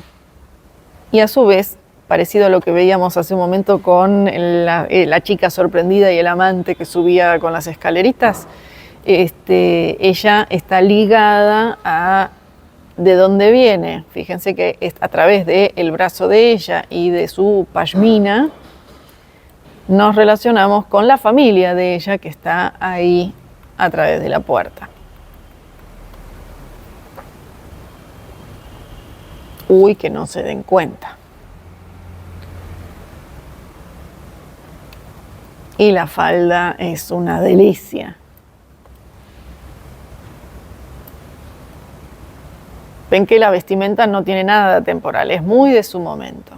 Y a su vez, parecido a lo que veíamos hace un momento con la chica sorprendida y el amante que subía con las escaleritas, ella está ligada a de dónde viene. Fíjense que es a través del brazo de ella y de su pashmina nos relacionamos con la familia de ella que está ahí a través de la puerta. Uy, que no se den cuenta. Y la falda es una delicia. Ven que la vestimenta no tiene nada temporal, es muy de su momento.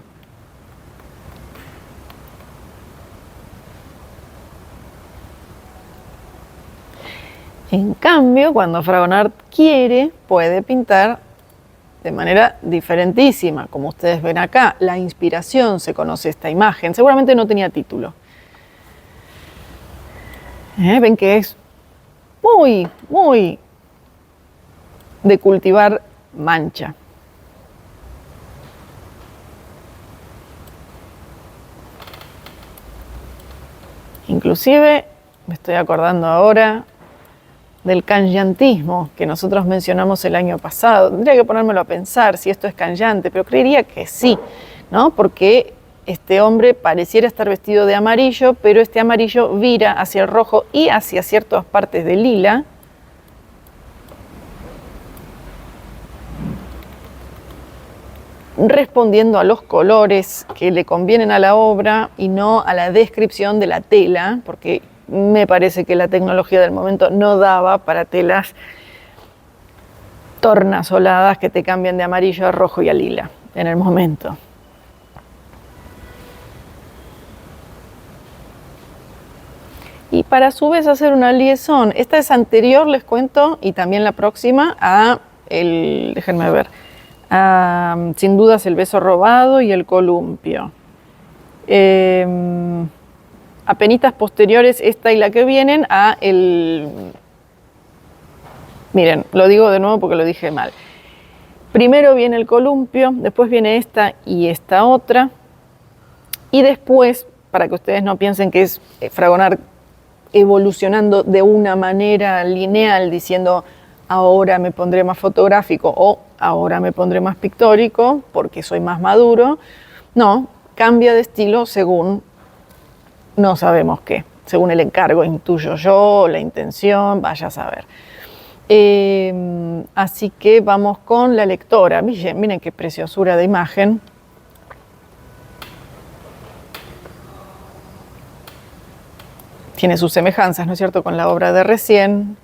En cambio, cuando Fragonard quiere, puede pintar de manera diferentísima. Como ustedes ven acá, La Inspiración se conoce esta imagen. Seguramente no tenía título. Ven que es muy de cultivar mancha. Inclusive, me estoy acordando ahora del canllantismo que nosotros mencionamos el año pasado. Tendría que ponérmelo a pensar si esto es canllante, pero creería que sí, ¿no? Porque este hombre pareciera estar vestido de amarillo, pero este amarillo vira hacia el rojo y hacia ciertas partes del lila. Respondiendo a los colores que le convienen a la obra y no a la descripción de la tela, porque me parece que la tecnología del momento no daba para telas tornasoladas que te cambian de amarillo a rojo y a lila en el momento. Y para a su vez hacer una liaison, esta es anterior, les cuento, y también la próxima déjenme ver, sin dudas El beso robado y El columpio. Apenitas posteriores, esta y la que vienen, miren, lo digo de nuevo porque lo dije mal. Primero viene El columpio, después viene esta y esta otra, y después, para que ustedes no piensen que es Fragonard evolucionando de una manera lineal, diciendo ahora me pondré más fotográfico o ahora me pondré más pictórico porque soy más maduro. No, cambia de estilo según no sabemos qué, según el encargo, intuyo yo, la intención, vaya a saber. Así que vamos con la lectora. Miren qué preciosura de imagen. Tiene sus semejanzas, ¿no es cierto?, con la obra de recién.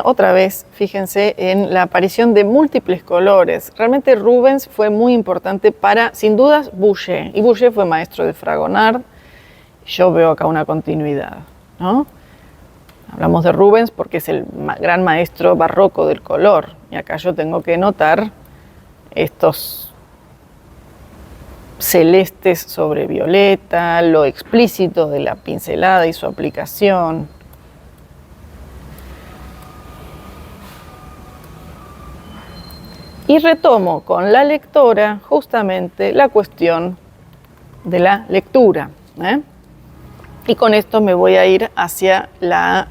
Otra vez, fíjense en la aparición de múltiples colores. Realmente Rubens fue muy importante para, sin dudas, Boucher. Y Boucher fue maestro de Fragonard. Yo veo acá una continuidad, ¿no? Hablamos de Rubens porque es el gran maestro barroco del color. Y acá yo tengo que notar estos celestes sobre violeta, lo explícito de la pincelada y su aplicación. Y retomo con la lectora justamente la cuestión de la lectura. Y con esto me voy a ir hacia la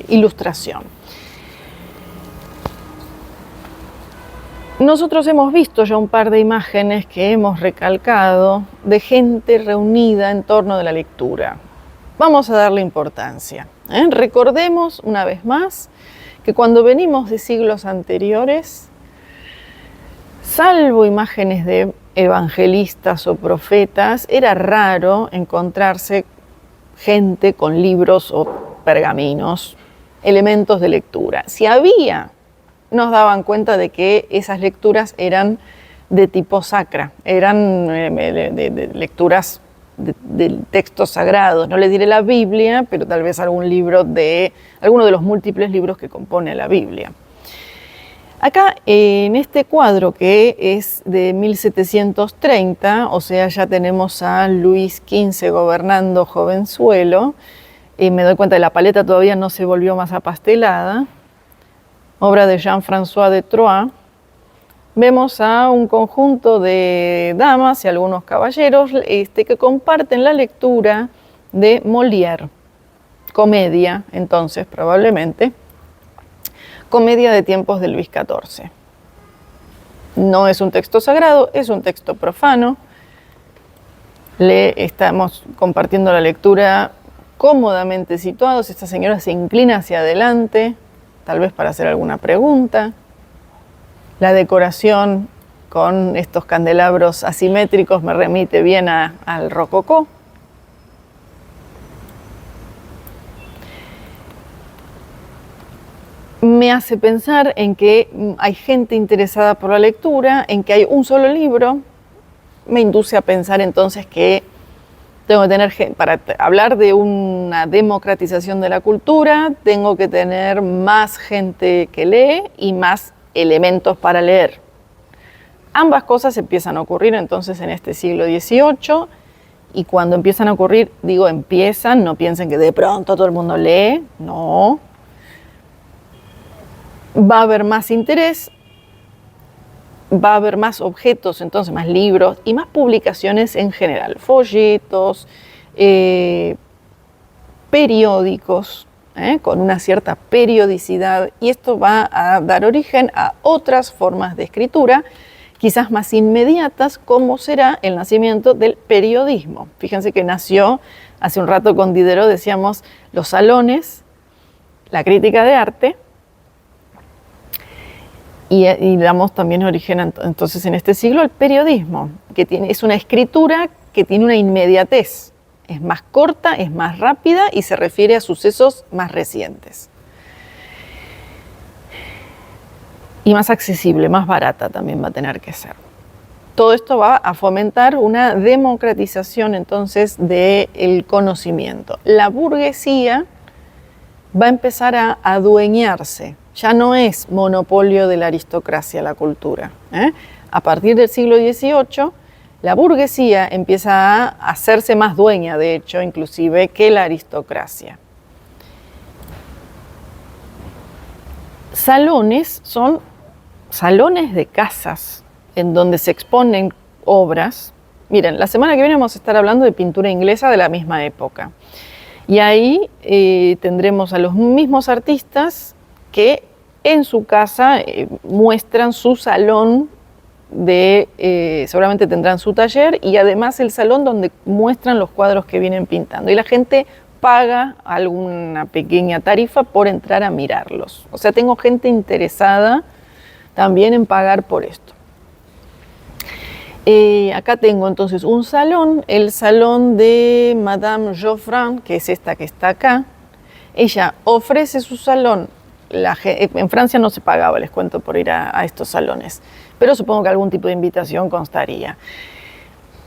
ilustración. Nosotros hemos visto ya un par de imágenes que hemos recalcado de gente reunida en torno de la lectura. Vamos a darle importancia. Recordemos una vez más que cuando venimos de siglos anteriores, salvo imágenes de evangelistas o profetas, era raro encontrarse gente con libros o pergaminos, elementos de lectura. Si había, nos daban cuenta de que esas lecturas eran de tipo sacra, eran de lecturas de textos sagrados. No les diré la Biblia, pero tal vez alguno de los múltiples libros que compone la Biblia. Acá, en este cuadro que es de 1730, o sea, ya tenemos a Luis XV gobernando jovenzuelo, y me doy cuenta que la paleta todavía no se volvió más apastelada, obra de Jean-François de Troyes. Vemos a un conjunto de damas y algunos caballeros que comparten la lectura de Molière, comedia, entonces, probablemente. Comedia de tiempos de Luis XIV. No es un texto sagrado, es un texto profano. Le estamos compartiendo la lectura cómodamente situados. Esta señora se inclina hacia adelante, tal vez para hacer alguna pregunta. La decoración con estos candelabros asimétricos me remite bien al rococó. Me hace pensar en que hay gente interesada por la lectura, en que hay un solo libro. Me induce a pensar entonces que tengo que tener, para hablar de una democratización de la cultura, tengo que tener más gente que lee y más elementos para leer. Ambas cosas empiezan a ocurrir entonces en este siglo XVIII, y cuando empiezan a ocurrir, digo empiezan, no piensen que de pronto todo el mundo lee, no. Va a haber más interés, va a haber más objetos, entonces más libros y más publicaciones en general, folletos, periódicos, con una cierta periodicidad, y esto va a dar origen a otras formas de escritura, quizás más inmediatas, como será el nacimiento del periodismo. Fíjense que nació, hace un rato con Diderot decíamos, los salones, la crítica de arte, y damos también origen entonces en este siglo al periodismo, que es una escritura que tiene una inmediatez, es más corta, es más rápida y se refiere a sucesos más recientes. Y más accesible, más barata también va a tener que ser. Todo esto va a fomentar una democratización entonces del conocimiento. La burguesía va a empezar a adueñarse. Ya no es monopolio de la aristocracia la cultura. A partir del siglo XVIII, la burguesía empieza a hacerse más dueña, de hecho, inclusive, que la aristocracia. Salones son salones de casas en donde se exponen obras. Miren, la semana que viene vamos a estar hablando de pintura inglesa de la misma época. Y ahí tendremos a los mismos artistas que en su casa muestran su salón, seguramente tendrán su taller y además el salón donde muestran los cuadros que vienen pintando. Y la gente paga alguna pequeña tarifa por entrar a mirarlos. O sea, tengo gente interesada también en pagar por esto. Acá tengo entonces un salón, el salón de Madame Geoffrin, que es esta que está acá. Ella ofrece su salón. En Francia no se pagaba, les cuento, por ir a estos salones, pero supongo que algún tipo de invitación constaría.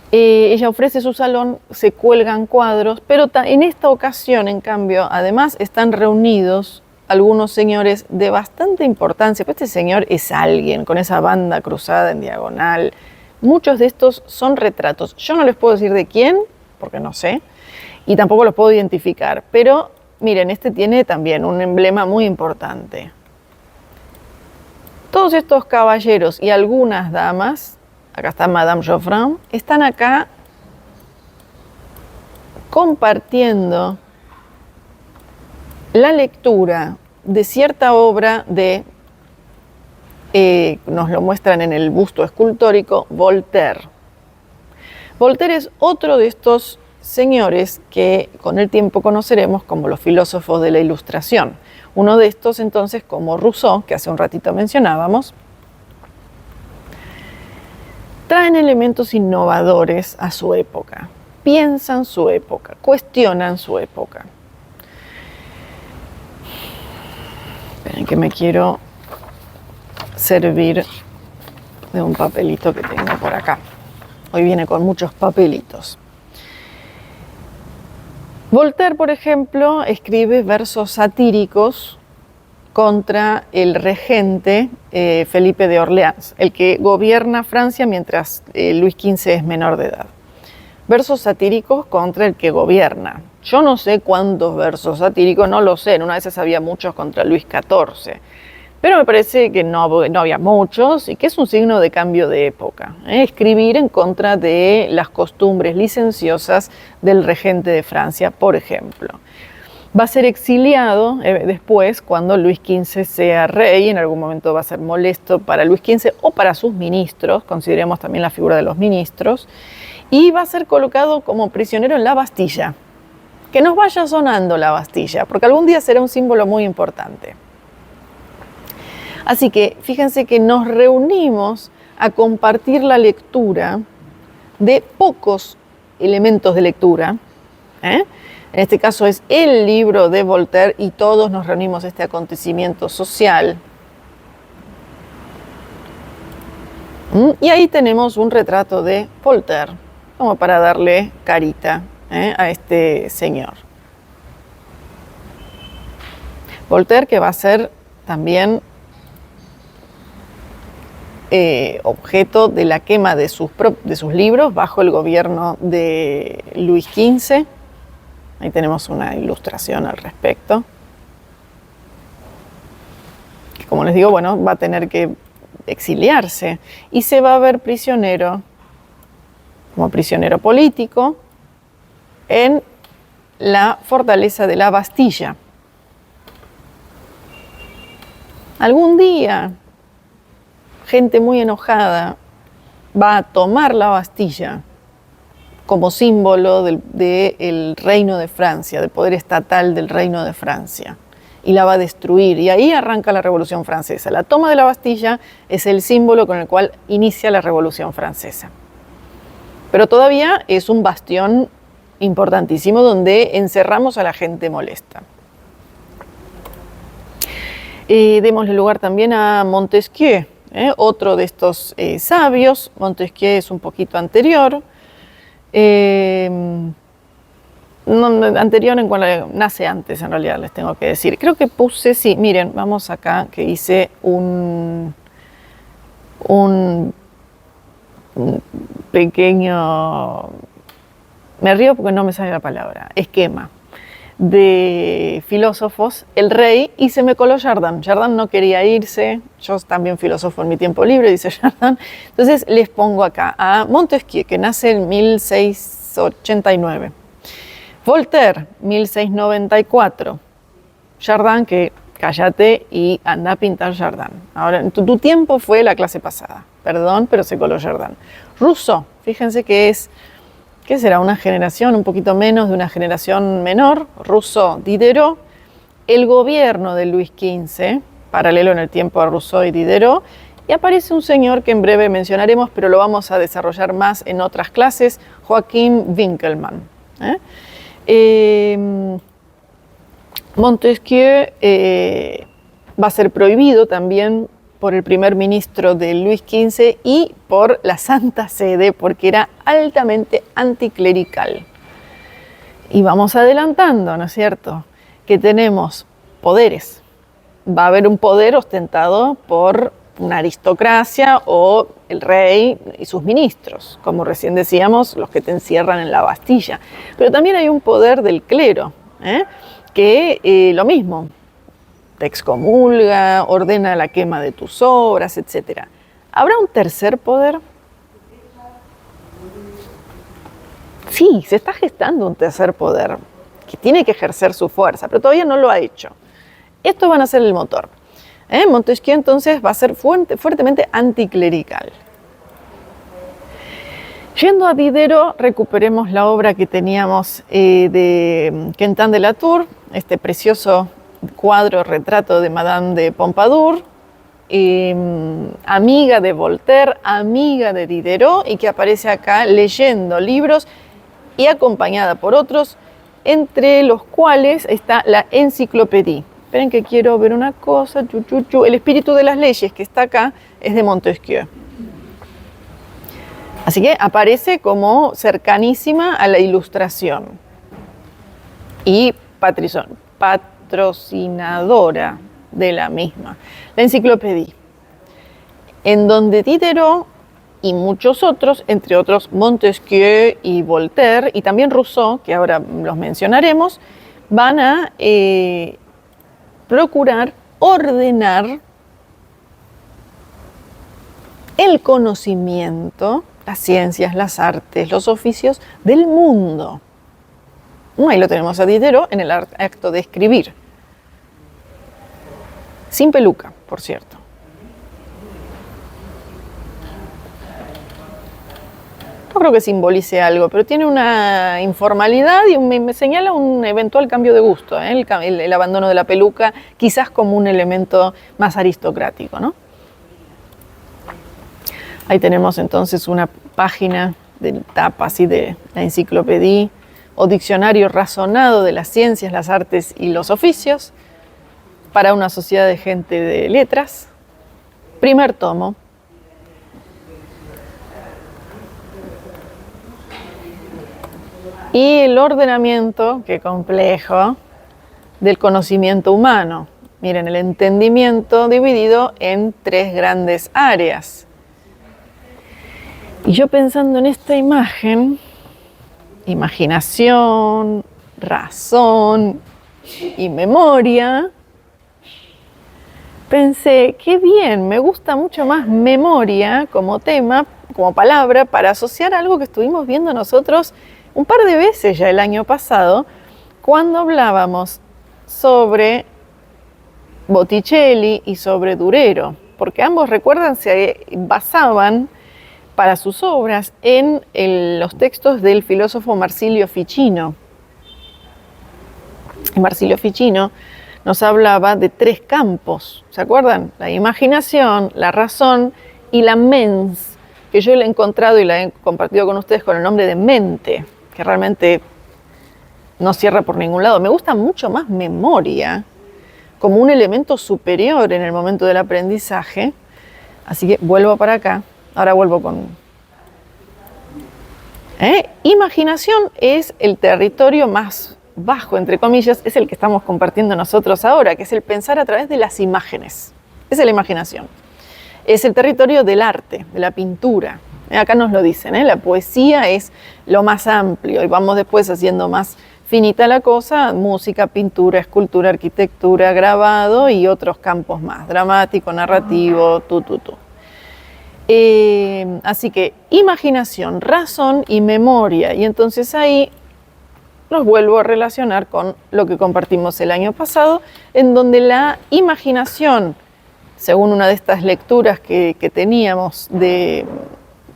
Ella ofrece su salón, se cuelgan cuadros, pero en esta ocasión, en cambio, además están reunidos algunos señores de bastante importancia. Pues este señor es alguien con esa banda cruzada en diagonal. Muchos de estos son retratos. Yo no les puedo decir de quién, porque no sé, y tampoco los puedo identificar, pero miren, este tiene también un emblema muy importante. Todos estos caballeros y algunas damas, acá está Madame Geoffrin, están acá compartiendo la lectura de cierta obra de, nos lo muestran en el busto escultórico, Voltaire. Voltaire es otro de estos señores que con el tiempo conoceremos como los filósofos de la Ilustración. Uno de estos entonces, como Rousseau, que hace un ratito mencionábamos, traen elementos innovadores a su época, piensan su época, cuestionan su época. Esperen que me quiero servir de un papelito que tengo por acá. Hoy viene con muchos papelitos. Voltaire, por ejemplo, escribe versos satíricos contra el regente Felipe de Orleans, el que gobierna Francia mientras Luis XV es menor de edad. Versos satíricos contra el que gobierna. Yo no sé cuántos versos satíricos, no lo sé, en una de esas había muchos contra Luis XIV, pero me parece que no había muchos y que es un signo de cambio de época. Escribir en contra de las costumbres licenciosas del regente de Francia, por ejemplo. Va a ser exiliado después cuando Luis XV sea rey, en algún momento va a ser molesto para Luis XV o para sus ministros, consideremos también la figura de los ministros, y va a ser colocado como prisionero en la Bastilla. Que nos vaya sonando la Bastilla, porque algún día será un símbolo muy importante. Así que fíjense que nos reunimos a compartir la lectura de pocos elementos de lectura. En este caso es el libro de Voltaire y todos nos reunimos a este acontecimiento social. Y ahí tenemos un retrato de Voltaire, como para darle carita a este señor. Voltaire, que va a ser también objeto de la quema de sus libros bajo el gobierno de Luis XV. Ahí tenemos una ilustración al respecto. Como les digo, bueno, va a tener que exiliarse y se va a ver prisionero, como prisionero político, en la fortaleza de la Bastilla. Algún día, gente muy enojada va a tomar la Bastilla como símbolo del reino de Francia, del poder estatal del reino de Francia, y la va a destruir. Y ahí arranca la Revolución Francesa. La toma de la Bastilla es el símbolo con el cual inicia la Revolución Francesa. Pero todavía es un bastión importantísimo donde encerramos a la gente molesta. Démosle lugar también a Montesquieu, otro de estos sabios. Montesquieu es un poquito anterior. Anterior en cuanto nace antes, en realidad, les tengo que decir. Creo que puse, sí, miren, vamos acá, que hice un pequeño, me río porque no me sale la palabra, esquema de filósofos, el rey, y se me coló Jardin. Jardin no quería irse, yo también filósofo en mi tiempo libre, dice Jardin. Entonces les pongo acá a Montesquieu, que nace en 1689. Voltaire, 1694. Jardin, que cállate y anda a pintar Jardin. Ahora, tu tiempo fue la clase pasada, perdón, pero se coló Jardin. Rousseau, fíjense que es, ¿qué será? Una generación, un poquito menos de una generación menor. Rousseau, Diderot, el gobierno de Luis XV, paralelo en el tiempo a Rousseau y Diderot, y aparece un señor que en breve mencionaremos, pero lo vamos a desarrollar más en otras clases, Joachim Winckelmann. Montesquieu va a ser prohibido también por el primer ministro de Luis XV y por la Santa Sede, porque era altamente anticlerical. Y vamos adelantando, ¿no es cierto?, que tenemos poderes. Va a haber un poder ostentado por una aristocracia o el rey y sus ministros, como recién decíamos, los que te encierran en la Bastilla. Pero también hay un poder del clero, que lo mismo, te excomulga, ordena la quema de tus obras, etc. ¿Habrá un tercer poder? Sí, se está gestando un tercer poder que tiene que ejercer su fuerza, pero todavía no lo ha hecho. Estos van a ser el motor. Montesquieu entonces va a ser fuertemente anticlerical. Yendo a Diderot, recuperemos la obra que teníamos de Quentin de la Tour, este precioso cuadro retrato de Madame de Pompadour, amiga de Voltaire, amiga de Diderot, y que aparece acá leyendo libros y acompañada por otros, entre los cuales está la Enciclopédie. Esperen que quiero ver una cosa. El espíritu de las leyes, que está acá, es de Montesquieu. Así que aparece como cercanísima a la Ilustración y patrocinadora de la misma. La Enciclopédie, en donde Diderot y muchos otros, entre otros Montesquieu y Voltaire, y también Rousseau, que ahora los mencionaremos, van a procurar ordenar el conocimiento, las ciencias, las artes, los oficios del mundo. Ahí lo tenemos a Diderot en el acto de escribir. Sin peluca, por cierto. No creo que simbolice algo, pero tiene una informalidad y me señala un eventual cambio de gusto, el abandono de la peluca, quizás como un elemento más aristocrático, ¿no? Ahí tenemos entonces una página de tapa así de la enciclopedia o diccionario razonado de las ciencias, las artes y los oficios para una sociedad de gente de letras. Primer tomo. Y el ordenamiento, qué complejo, del conocimiento humano. Miren, el entendimiento dividido en 3 grandes áreas. Y yo pensando en esta imagen, imaginación, razón y memoria, pensé, qué bien, me gusta mucho más memoria como tema, como palabra, para asociar algo que estuvimos viendo nosotros un par de veces ya el año pasado, cuando hablábamos sobre Botticelli y sobre Durero, porque ambos, recuerdan, se basaban para sus obras en los textos del filósofo Marsilio Ficino. Marsilio Ficino nos hablaba de 3 campos, ¿se acuerdan? La imaginación, la razón y la mens, que yo la he encontrado y la he compartido con ustedes con el nombre de mente, que realmente no cierra por ningún lado. Me gusta mucho más memoria como un elemento superior en el momento del aprendizaje, así que vuelvo para acá. Ahora vuelvo con... Imaginación es el territorio más bajo, entre comillas, es el que estamos compartiendo nosotros ahora, que es el pensar a través de las imágenes. Esa es la imaginación. Es el territorio del arte, de la pintura. Acá nos lo dicen, la poesía es lo más amplio y vamos después haciendo más finita la cosa, música, pintura, escultura, arquitectura, grabado y otros campos más, dramático, narrativo, Así que imaginación, razón y memoria. Y entonces ahí los vuelvo a relacionar con lo que compartimos el año pasado, en donde la imaginación, según una de estas lecturas que teníamos de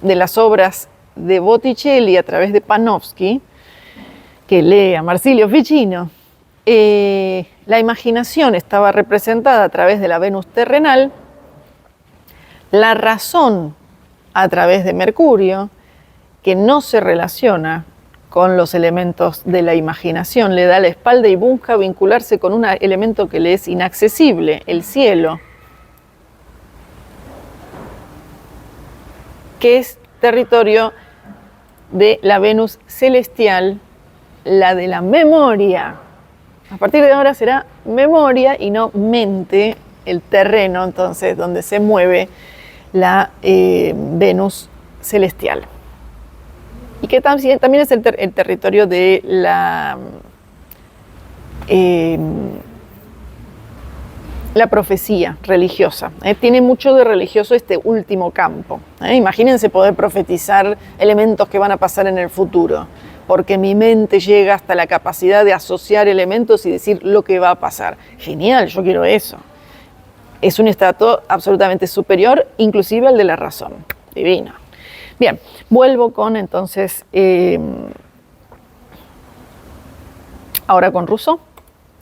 las obras de Botticelli a través de Panofsky, que lee a Marsilio Ficino, la imaginación estaba representada a través de la Venus terrenal, la razón a través de Mercurio, que no se relaciona con los elementos de la imaginación, le da la espalda y busca vincularse con un elemento que le es inaccesible, el cielo, que es territorio de la Venus celestial, la de la memoria. A partir de ahora será memoria y no mente, el terreno, entonces, donde se mueve la Venus celestial. Y que también es el territorio de la profecía religiosa. Tiene mucho de religioso este último campo. Imagínense poder profetizar elementos que van a pasar en el futuro, porque mi mente llega hasta la capacidad de asociar elementos y decir lo que va a pasar. Genial, yo quiero eso. Es un estrato absolutamente superior, inclusive al de la razón. Divino. Bien, vuelvo con entonces, ahora con Rousseau,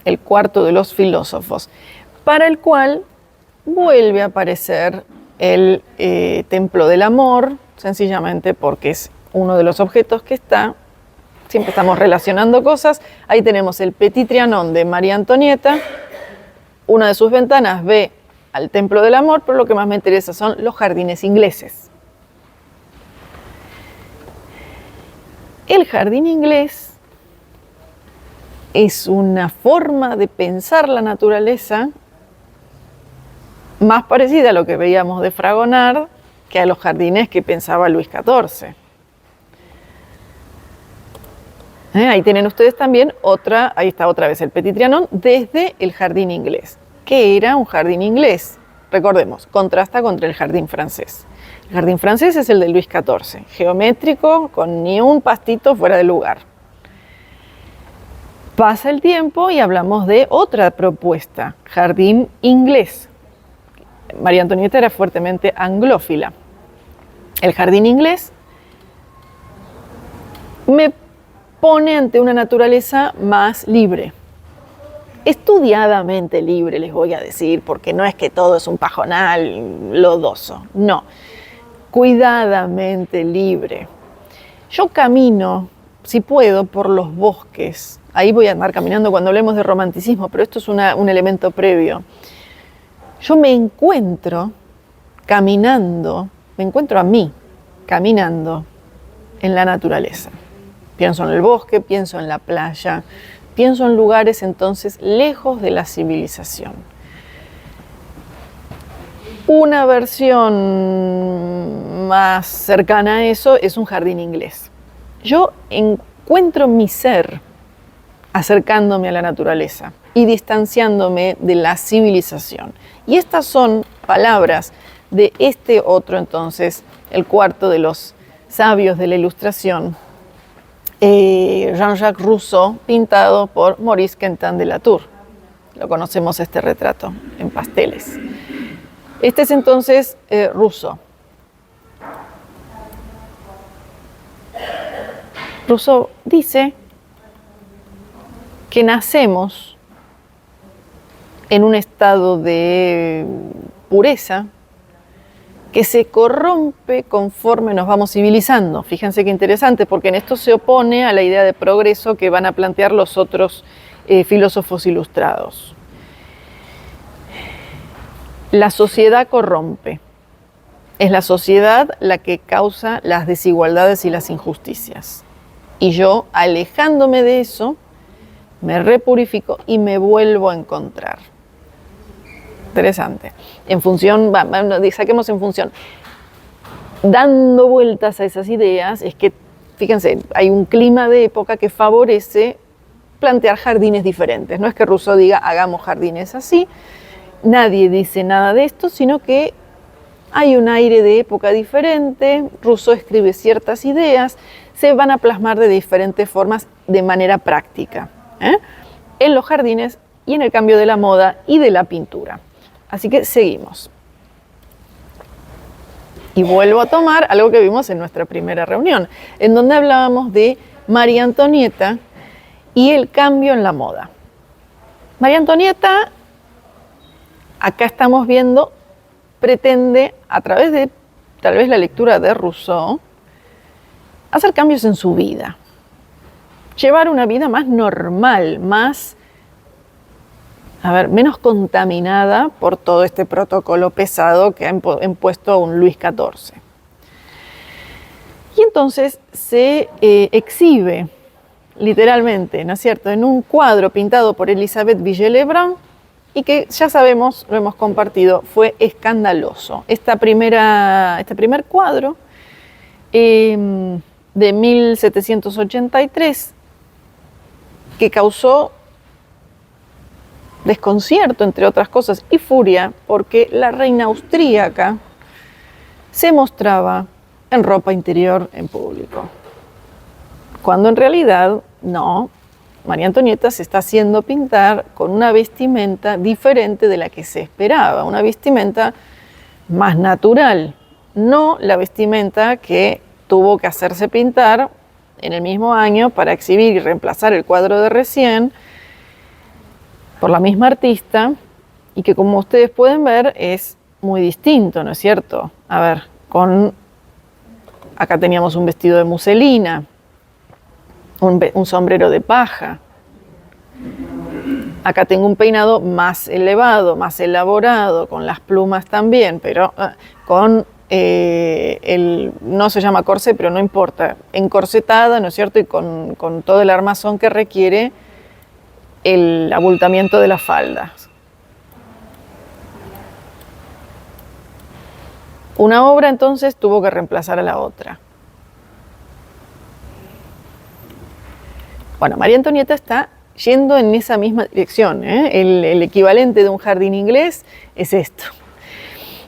el cuarto de los filósofos, para el cual vuelve a aparecer el templo del amor, sencillamente porque es uno de los objetos que está. Siempre estamos relacionando cosas. Ahí tenemos el Petit Trianon de María Antonieta. Una de sus ventanas ve al templo del amor, pero lo que más me interesa son los jardines ingleses. El jardín inglés es una forma de pensar la naturaleza más parecida a lo que veíamos de Fragonard que a los jardines que pensaba Luis XIV. Ahí tienen ustedes también ahí está otra vez el Petit Trianon desde el jardín inglés. ¿Qué era un jardín inglés? Recordemos, contrasta contra el jardín francés. El jardín francés es el de Luis XIV, geométrico, con ni un pastito fuera de lugar. Pasa el tiempo y hablamos de otra propuesta, jardín inglés. María Antonieta era fuertemente anglófila. El jardín inglés me pone ante una naturaleza más libre. Estudiadamente libre, les voy a decir, porque no es que todo es un pajonal lodoso, no. cuidadamente libre. Yo camino, si puedo, por los bosques. Ahí voy a andar caminando cuando hablemos de romanticismo, pero esto es un elemento previo. Yo me encuentro caminando, me encuentro a mí caminando en la naturaleza. Pienso en el bosque, pienso en la playa, pienso en lugares entonces lejos de la civilización. Una versión más cercana a eso es un jardín inglés. Yo encuentro mi ser acercándome a la naturaleza y distanciándome de la civilización. Y estas son palabras de este otro entonces, el cuarto de los sabios de la Ilustración, Jean-Jacques Rousseau, pintado por Maurice Quentin de la Tour. Lo conocemos este retrato en pasteles. Este es entonces Rousseau. Rousseau dice que nacemos en un estado de pureza que se corrompe conforme nos vamos civilizando. Fíjense qué interesante, porque en esto se opone a la idea de progreso que van a plantear los otros filósofos ilustrados. La sociedad corrompe. Es la sociedad la que causa las desigualdades y las injusticias. Y yo, alejándome de eso, me repurifico y me vuelvo a encontrar. Interesante. En función, saquemos en función. Dando vueltas a esas ideas, es que, fíjense, hay un clima de época que favorece plantear jardines diferentes. No es que Rousseau diga, hagamos jardines así. Nadie dice nada de esto, sino que hay un aire de época diferente. Rousseau escribe ciertas ideas, se van a plasmar de diferentes formas de manera práctica, en los jardines y en el cambio de la moda y de la pintura. Así que seguimos. Y vuelvo a tomar algo que vimos en nuestra primera reunión, en donde hablábamos de María Antonieta y el cambio en la moda. María Antonieta, acá estamos viendo, pretende, a través de tal vez la lectura de Rousseau, hacer cambios en su vida. Llevar una vida más normal, menos contaminada por todo este protocolo pesado que ha impuesto un Luis XIV. Y entonces se exhibe, literalmente, ¿no es cierto?, en un cuadro pintado por Elisabeth Villers-Lebrun y que ya sabemos, lo hemos compartido, fue escandaloso. Este primer cuadro de 1783 que causó desconcierto, entre otras cosas, y furia, porque la reina austríaca se mostraba en ropa interior en público. Cuando en realidad, no, María Antonieta se está haciendo pintar con una vestimenta diferente de la que se esperaba, una vestimenta más natural, no la vestimenta que tuvo que hacerse pintar en el mismo año para exhibir y reemplazar el cuadro de recién por la misma artista y que, como ustedes pueden ver, es muy distinto, ¿no es cierto? A ver, acá teníamos un vestido de muselina, un sombrero de paja. Acá tengo un peinado más elevado, más elaborado, con las plumas también, pero con no se llama corsé, pero no importa, encorsetada, ¿no es cierto? Y con todo el armazón que requiere el abultamiento de las faldas. Una obra entonces tuvo que reemplazar a la otra. Bueno, María Antonieta está yendo en esa misma dirección, El equivalente de un jardín inglés es esto.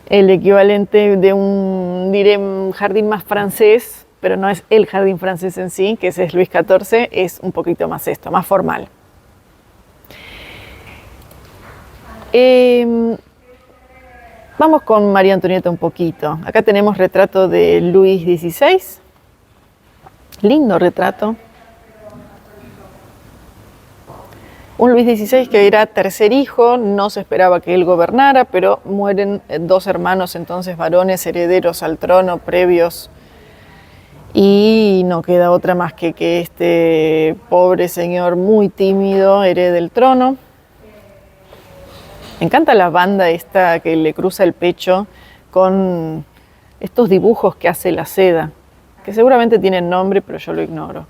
El equivalente de un jardín más francés, pero no es el jardín francés en sí, que ese es Luis XIV, es un poquito más esto, más formal. Vamos con María Antonieta un poquito. Acá tenemos retrato de Luis XVI. Lindo retrato. Un Luis XVI que era tercer hijo, no se esperaba que él gobernara, pero mueren dos hermanos entonces varones herederos al trono previos y no queda otra más que este pobre señor muy tímido herede el trono. Me encanta la banda esta que le cruza el pecho con estos dibujos que hace la seda, que seguramente tienen nombre, pero yo lo ignoro.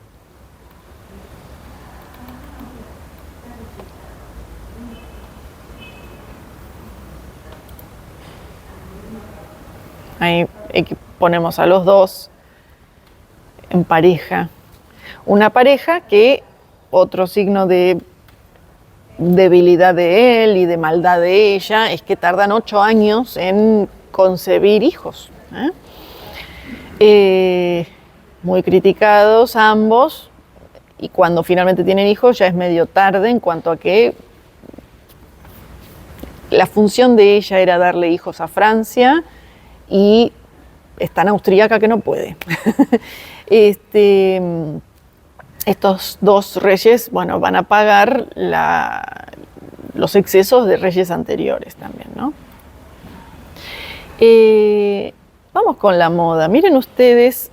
Ahí ponemos a los dos en pareja. Una pareja que otro signo de debilidad de él y de maldad de ella es que tardan 8 años en concebir hijos. Muy criticados ambos, y cuando finalmente tienen hijos ya es medio tarde en cuanto a que la función de ella era darle hijos a Francia y es tan austríaca que no puede. Estos dos reyes, bueno, van a pagar los excesos de reyes anteriores también, ¿no? Vamos con la moda. Miren ustedes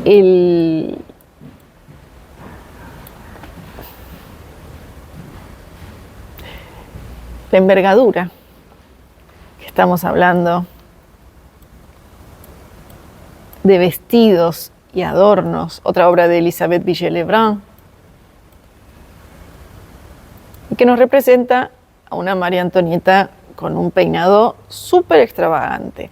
la envergadura que estamos hablando de vestidos y adornos, otra obra de Elisabeth Vigée-Lebrun, y que nos representa a una María Antonieta con un peinado súper extravagante,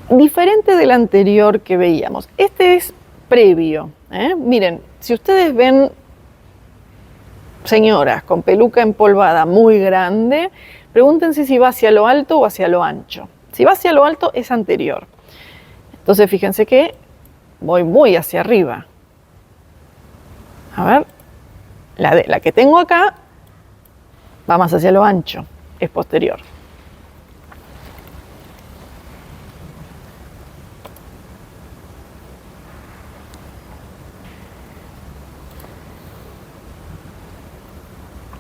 diferente del anterior que veíamos. Este es previo. Miren, si ustedes ven señoras con peluca empolvada muy grande, pregúntense si va hacia lo alto o hacia lo ancho. Si va hacia lo alto es anterior. Entonces fíjense que voy muy hacia arriba. A ver, la que tengo acá va más hacia lo ancho, es posterior.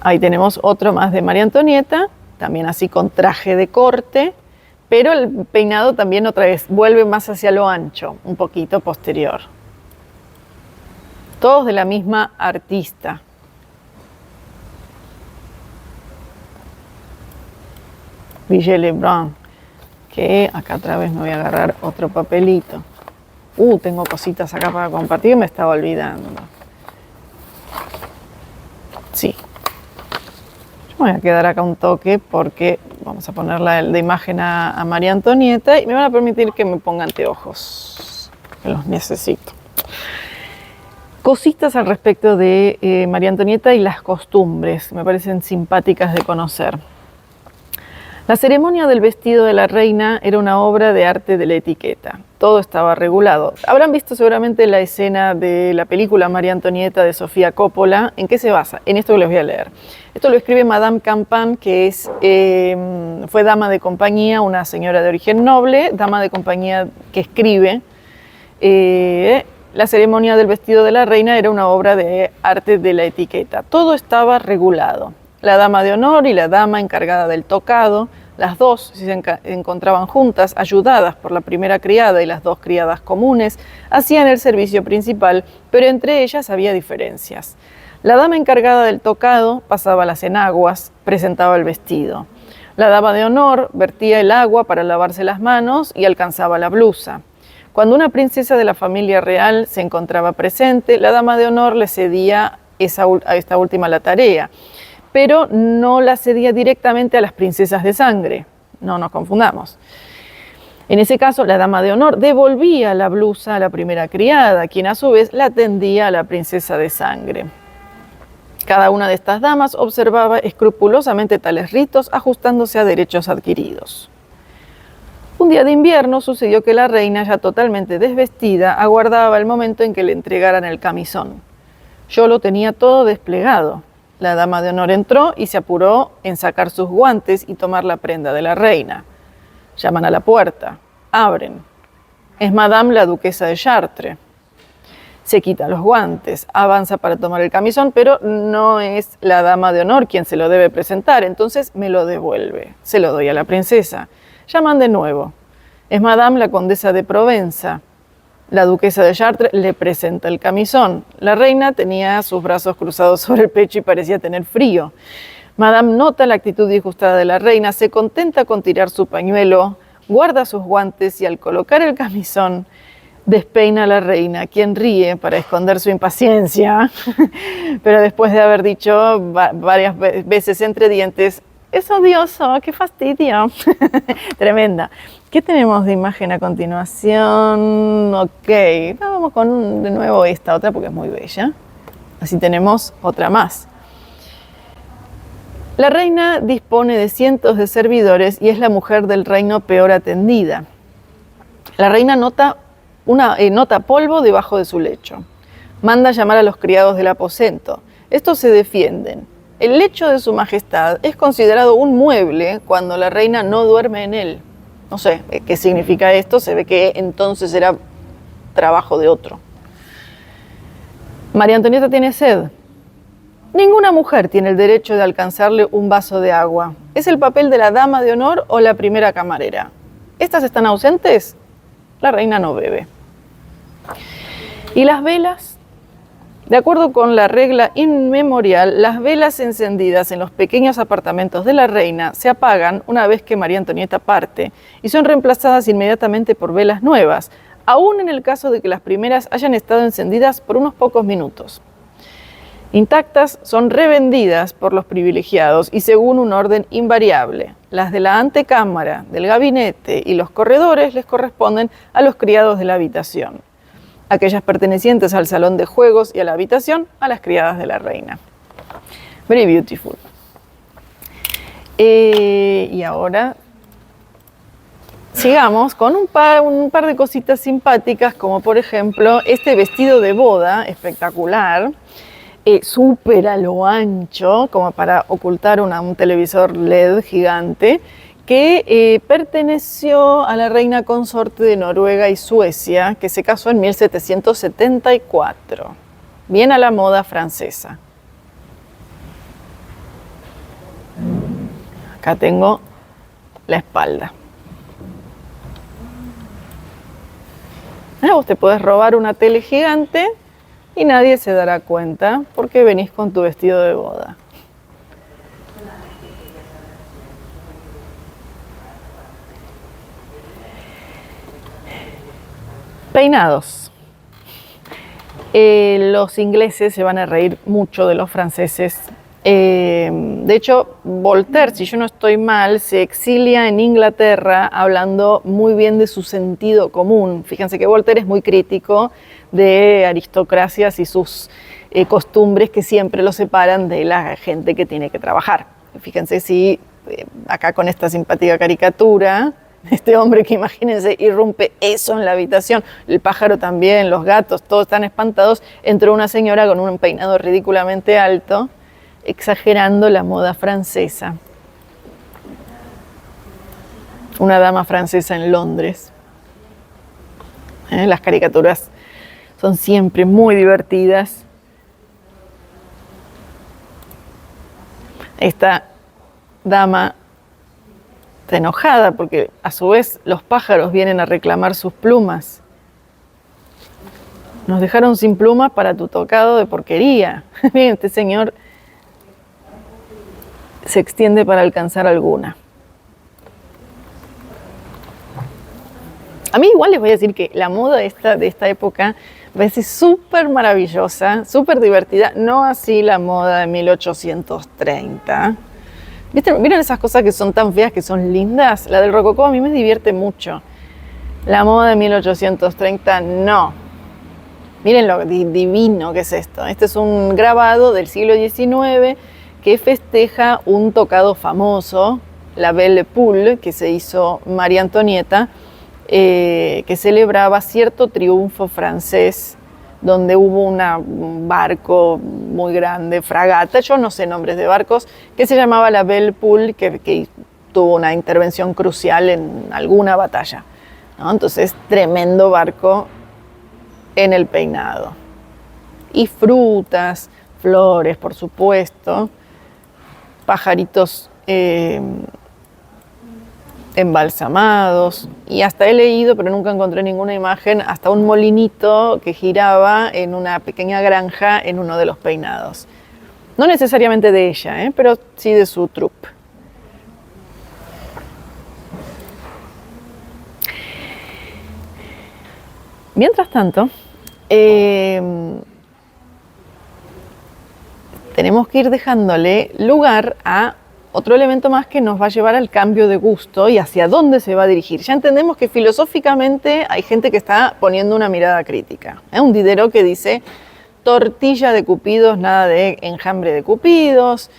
Ahí tenemos otro más de María Antonieta, también así con traje de corte, pero el peinado también otra vez vuelve más hacia lo ancho, un poquito posterior. Todos de la misma artista. Vigée-Lebrun, que acá otra vez me voy a agarrar otro papelito. Tengo cositas acá para compartir, me estaba olvidando. Sí. Voy a quedar acá un toque porque vamos a poner de imagen a María Antonieta y me van a permitir que me ponga anteojos, que los necesito. Cositas al respecto de María Antonieta y las costumbres, me parecen simpáticas de conocer. La ceremonia del vestido de la reina era una obra de arte de la etiqueta. Todo estaba regulado. Habrán visto seguramente la escena de la película María Antonieta de Sofía Coppola. ¿En qué se basa? En esto que les voy a leer. Esto lo escribe Madame Campan, que fue dama de compañía, una señora de origen noble, dama de compañía que escribe. La ceremonia del vestido de la reina era una obra de arte de la etiqueta. Todo estaba regulado. La dama de honor y la dama encargada del tocado, las dos, si se encontraban juntas, ayudadas por la primera criada y las dos criadas comunes, hacían el servicio principal, pero entre ellas había diferencias. La dama encargada del tocado pasaba las enaguas, presentaba el vestido. La dama de honor vertía el agua para lavarse las manos y alcanzaba la blusa. Cuando una princesa de la familia real se encontraba presente, la dama de honor le cedía a esta última la tarea, pero no la cedía directamente a las princesas de sangre. No nos confundamos. En ese caso, la dama de honor devolvía la blusa a la primera criada, quien a su vez la tendía a la princesa de sangre. Cada una de estas damas observaba escrupulosamente tales ritos, ajustándose a derechos adquiridos. Un día de invierno sucedió que la reina, ya totalmente desvestida, aguardaba el momento en que le entregaran el camisón. Yo lo tenía todo desplegado. La dama de honor entró y se apuró en sacar sus guantes y tomar la prenda de la reina. Llaman a la puerta. Abren. Es Madame la duquesa de Chartres. Se quita los guantes, avanza para tomar el camisón, pero no es la dama de honor quien se lo debe presentar, entonces me lo devuelve. Se lo doy a la princesa. Llaman de nuevo. Es Madame la condesa de Provenza. La duquesa de Chartres le presenta el camisón. La reina tenía sus brazos cruzados sobre el pecho y parecía tener frío. Madame nota la actitud disgustada de la reina, se contenta con tirar su pañuelo, guarda sus guantes y al colocar el camisón, despeina a la reina, quien ríe para esconder su impaciencia, pero después de haber dicho varias veces entre dientes, es odioso, qué fastidio. Tremenda. ¿Qué tenemos de imagen a continuación? Ok, vamos con de nuevo esta otra porque es muy bella. Así tenemos otra más. La reina dispone de cientos de servidores y es la mujer del reino peor atendida. La reina nota polvo debajo de su lecho. Manda llamar a los criados del aposento. Estos se defienden. El lecho de su majestad es considerado un mueble cuando la reina no duerme en él. No sé qué significa esto, se ve que entonces era trabajo de otro. María Antonieta tiene sed. Ninguna mujer tiene el derecho de alcanzarle un vaso de agua. Es el papel de la dama de honor o la primera camarera. ¿Estas están ausentes? La reina no bebe. ¿Y las velas? De acuerdo con la regla inmemorial, las velas encendidas en los pequeños apartamentos de la reina se apagan una vez que María Antonieta parte y son reemplazadas inmediatamente por velas nuevas, aún en el caso de que las primeras hayan estado encendidas por unos pocos minutos. Intactas son revendidas por los privilegiados y según un orden invariable. Las de la antecámara, del gabinete y los corredores les corresponden a los criados de la habitación. Aquellas pertenecientes al salón de juegos y a la habitación, a las criadas de la reina. Very beautiful. Y ahora sigamos con un par de cositas simpáticas, como por ejemplo este vestido de boda espectacular, súper a lo ancho, como para ocultar un televisor LED gigante, que perteneció a la reina consorte de Noruega y Suecia, que se casó en 1774. Bien a la moda francesa. Acá tengo la espalda. Vos te puedes robar una tele gigante y nadie se dará cuenta porque venís con tu vestido de boda. Peinados. Los ingleses se van a reír mucho de los franceses. De hecho, Voltaire, si yo no estoy mal, se exilia en Inglaterra hablando muy bien de su sentido común. Fíjense que Voltaire es muy crítico de aristocracias y sus costumbres que siempre lo separan de la gente que tiene que trabajar. Fíjense si acá con esta simpática caricatura, este hombre que imagínense irrumpe eso en la habitación, el pájaro también, los gatos, todos están espantados, entró una señora con un peinado ridículamente alto, exagerando la moda francesa. Una dama francesa en Londres. Las caricaturas son siempre muy divertidas. Esta dama está enojada porque a su vez los pájaros vienen a reclamar sus plumas. Nos dejaron sin plumas para tu tocado de porquería. Bien, este señor se extiende para alcanzar alguna. A mí igual les voy a decir que la moda de esta época me parece súper maravillosa, súper divertida, no así la moda de 1830. ¿Vieron esas cosas que son tan feas que son lindas? La del rococó a mí me divierte mucho. La moda de 1830 no. Miren lo divino que es esto. Este es un grabado del siglo XIX que festeja un tocado famoso, la Belle Poule, que se hizo María Antonieta, que celebraba cierto triunfo francés donde hubo un barco muy grande, fragata, yo no sé nombres de barcos, que se llamaba la Belle Poule, que tuvo una intervención crucial en alguna batalla, ¿no? Entonces, tremendo barco en el peinado. y frutas, flores, por supuesto, pajaritos embalsamados, y hasta he leído, pero nunca encontré ninguna imagen, hasta un molinito que giraba en una pequeña granja en uno de los peinados. No necesariamente de ella, pero sí de su troupe. Mientras tanto, tenemos que ir dejándole lugar a otro elemento más que nos va a llevar al cambio de gusto y hacia dónde se va a dirigir. Ya entendemos que filosóficamente hay gente que está poniendo una mirada crítica. Un Diderot que dice tortilla de cupidos, nada de enjambre de cupidos.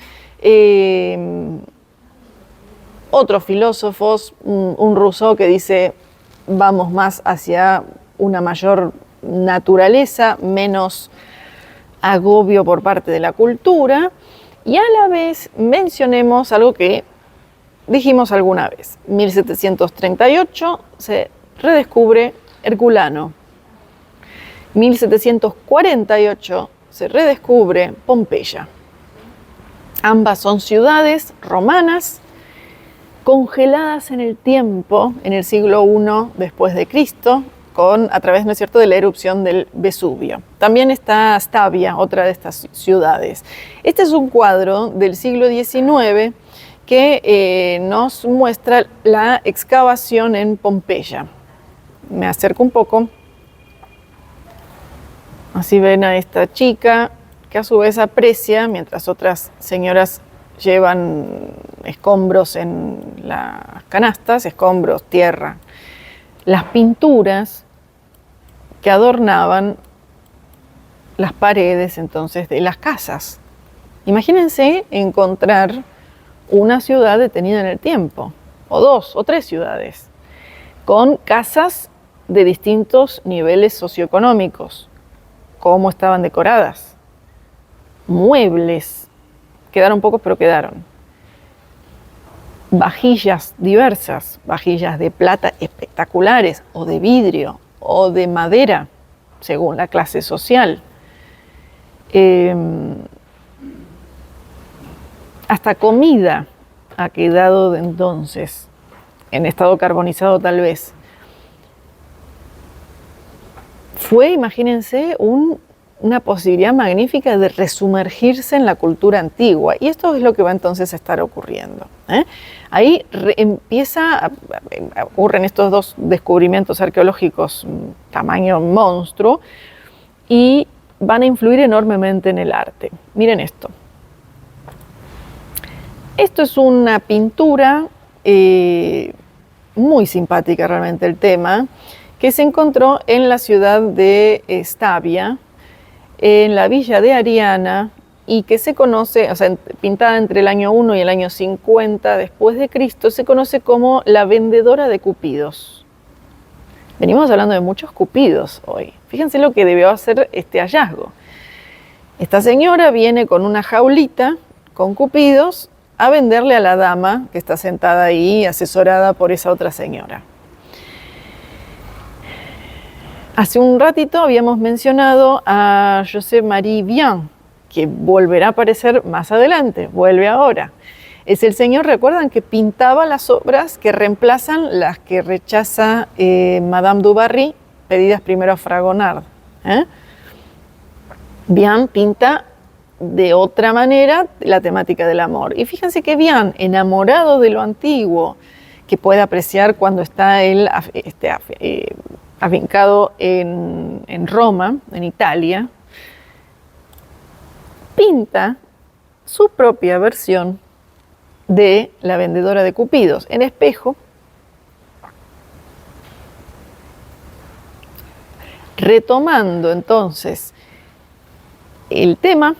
Otros filósofos, un Rousseau que dice vamos más hacia una mayor naturaleza, menos agobio por parte de la cultura. Y a la vez mencionemos algo que dijimos alguna vez. 1738 se redescubre Herculano. 1748 se redescubre Pompeya. Ambas son ciudades romanas congeladas en el tiempo, en el siglo I después de Cristo, a través, ¿no es cierto?, de la erupción del Vesubio. También está Stabia, otra de estas ciudades. Este es un cuadro del siglo XIX que nos muestra la excavación en Pompeya. Me acerco un poco. Así ven a esta chica que a su vez aprecia, mientras otras señoras llevan escombros en las canastas, escombros, tierra, las pinturas que adornaban las paredes entonces de las casas. Imagínense encontrar una ciudad detenida en el tiempo, o dos o tres ciudades, con casas de distintos niveles socioeconómicos, cómo estaban decoradas, muebles, quedaron pocos pero quedaron, vajillas diversas, vajillas de plata espectaculares, o de vidrio, o de madera, según la clase social. Hasta comida ha quedado de entonces, en estado carbonizado tal vez. Fue, imagínense, una posibilidad magnífica de resumergirse en la cultura antigua. Y esto es lo que va entonces a estar ocurriendo. Ahí ocurren estos dos descubrimientos arqueológicos tamaño monstruo y van a influir enormemente en el arte. Miren esto. Esto es una pintura muy simpática realmente el tema, que se encontró en la ciudad de Stabia, en la villa de Ariana, y que se conoce, o sea, pintada entre el año 1 y el año 50 después de Cristo, se conoce como la vendedora de cupidos. Venimos hablando de muchos cupidos hoy. Fíjense lo que debió hacer este hallazgo. Esta señora viene con una jaulita con cupidos a venderle a la dama que está sentada ahí, asesorada por esa otra señora. Hace un ratito habíamos mencionado a José-Marie Vian, que volverá a aparecer más adelante, vuelve ahora. Es el señor, recuerdan, que pintaba las obras que reemplazan las que rechaza Madame du Barry, pedidas primero a Fragonard. Vian pinta de otra manera la temática del amor. Y fíjense que Vian, enamorado de lo antiguo, que puede apreciar cuando está él afincado en Roma, en Italia, pinta su propia versión de la vendedora de cupidos en espejo, retomando entonces el tema,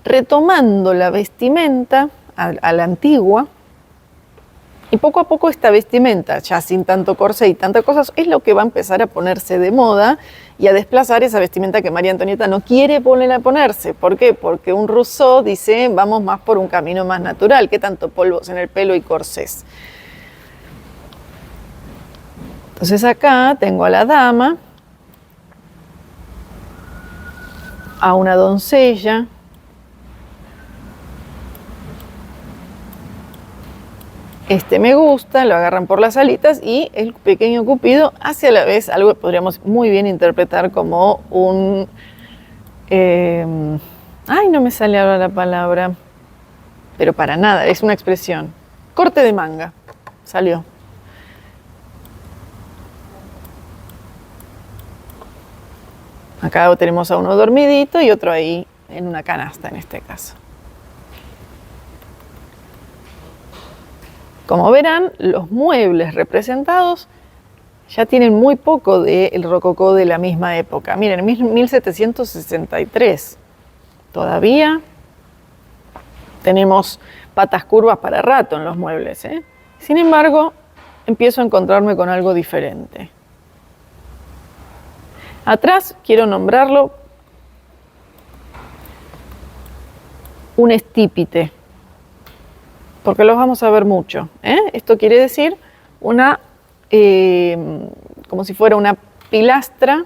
retomando la vestimenta a la antigua, y poco a poco esta vestimenta, ya sin tanto corsé y tantas cosas, es lo que va a empezar a ponerse de moda y a desplazar esa vestimenta que María Antonieta no quiere ponerse. ¿Por qué? Porque un Rousseau dice, vamos más por un camino más natural, que tanto polvos en el pelo y corsés. Entonces acá tengo a la dama a una doncella. Este me gusta, lo agarran por las alitas y el pequeño Cupido hace a la vez algo que podríamos muy bien interpretar como un... ay, no me sale ahora la palabra, pero para nada, es una expresión. Corte de manga, salió. Acá tenemos a uno dormidito y otro ahí en una canasta en este caso. Como verán, los muebles representados ya tienen muy poco del rococó de la misma época. Miren, 1763. Todavía tenemos patas curvas para rato en los muebles, ¿eh? Sin embargo, empiezo a encontrarme con algo diferente. Atrás quiero nombrarlo un estípite, porque los vamos a ver mucho, ¿eh? Esto quiere decir una, como si fuera una pilastra,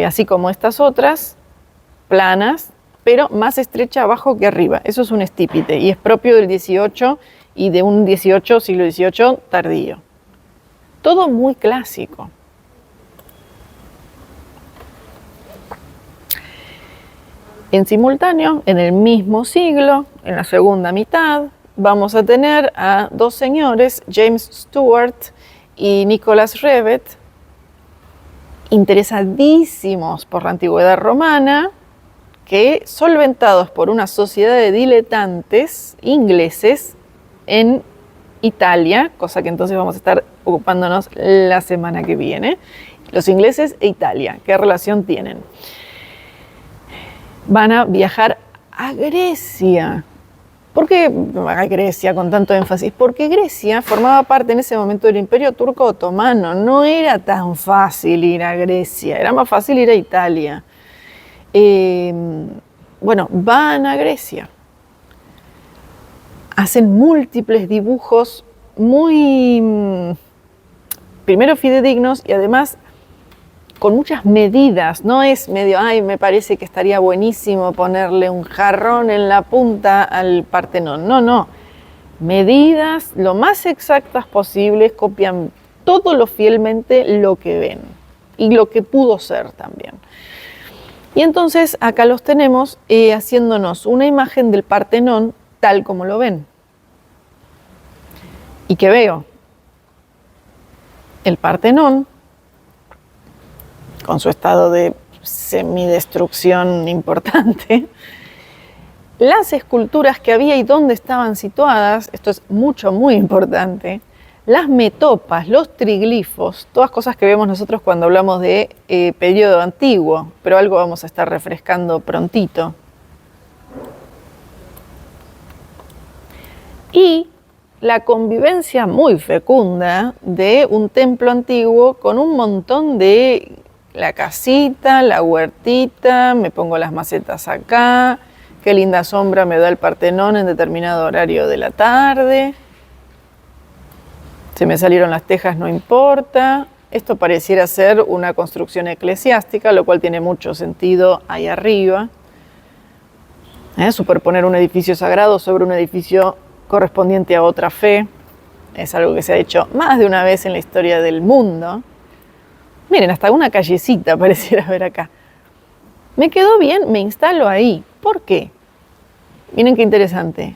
así como estas otras, planas, pero más estrecha abajo que arriba. Eso es un estípite y es propio del 18 y de un 18, siglo XVIII tardío. Todo muy clásico. En simultáneo, en el mismo siglo, en la segunda mitad, vamos a tener a dos señores, James Stewart y Nicholas Revett, interesadísimos por la antigüedad romana, que solventados por una sociedad de diletantes ingleses en Italia, cosa que entonces vamos a estar ocupándonos la semana que viene. Los ingleses e Italia, ¿qué relación tienen? Van a viajar a Grecia. ¿Por qué a Grecia con tanto énfasis? Porque Grecia formaba parte en ese momento del Imperio Turco Otomano. No era tan fácil ir a Grecia, era más fácil ir a Italia. Bueno, van a Grecia. Hacen múltiples dibujos muy, primero fidedignos y además con muchas medidas. No es medio, ay, me parece que estaría buenísimo ponerle un jarrón en la punta al Partenón. No, no. Medidas lo más exactas posibles, copian todo lo fielmente lo que ven y lo que pudo ser también. Y entonces acá los tenemos haciéndonos una imagen del Partenón tal como lo ven. ¿Y qué veo? El Partenón, con su estado de semidestrucción importante, las esculturas que había y dónde estaban situadas, esto es muy importante, las metopas, los triglifos, todas cosas que vemos nosotros cuando hablamos de periodo antiguo, pero algo vamos a estar refrescando prontito. Y la convivencia muy fecunda de un templo antiguo con un montón de la casita, la huertita, me pongo las macetas acá, qué linda sombra me da el Partenón en determinado horario de la tarde. Se me salieron las tejas, no importa. Esto pareciera ser una construcción eclesiástica, lo cual tiene mucho sentido ahí arriba. Superponer un edificio sagrado sobre un edificio correspondiente a otra fe es algo que se ha hecho más de una vez en la historia del mundo. Miren, hasta una callecita pareciera ver acá. Me quedó bien, me instalo ahí. ¿Por qué? Miren qué interesante.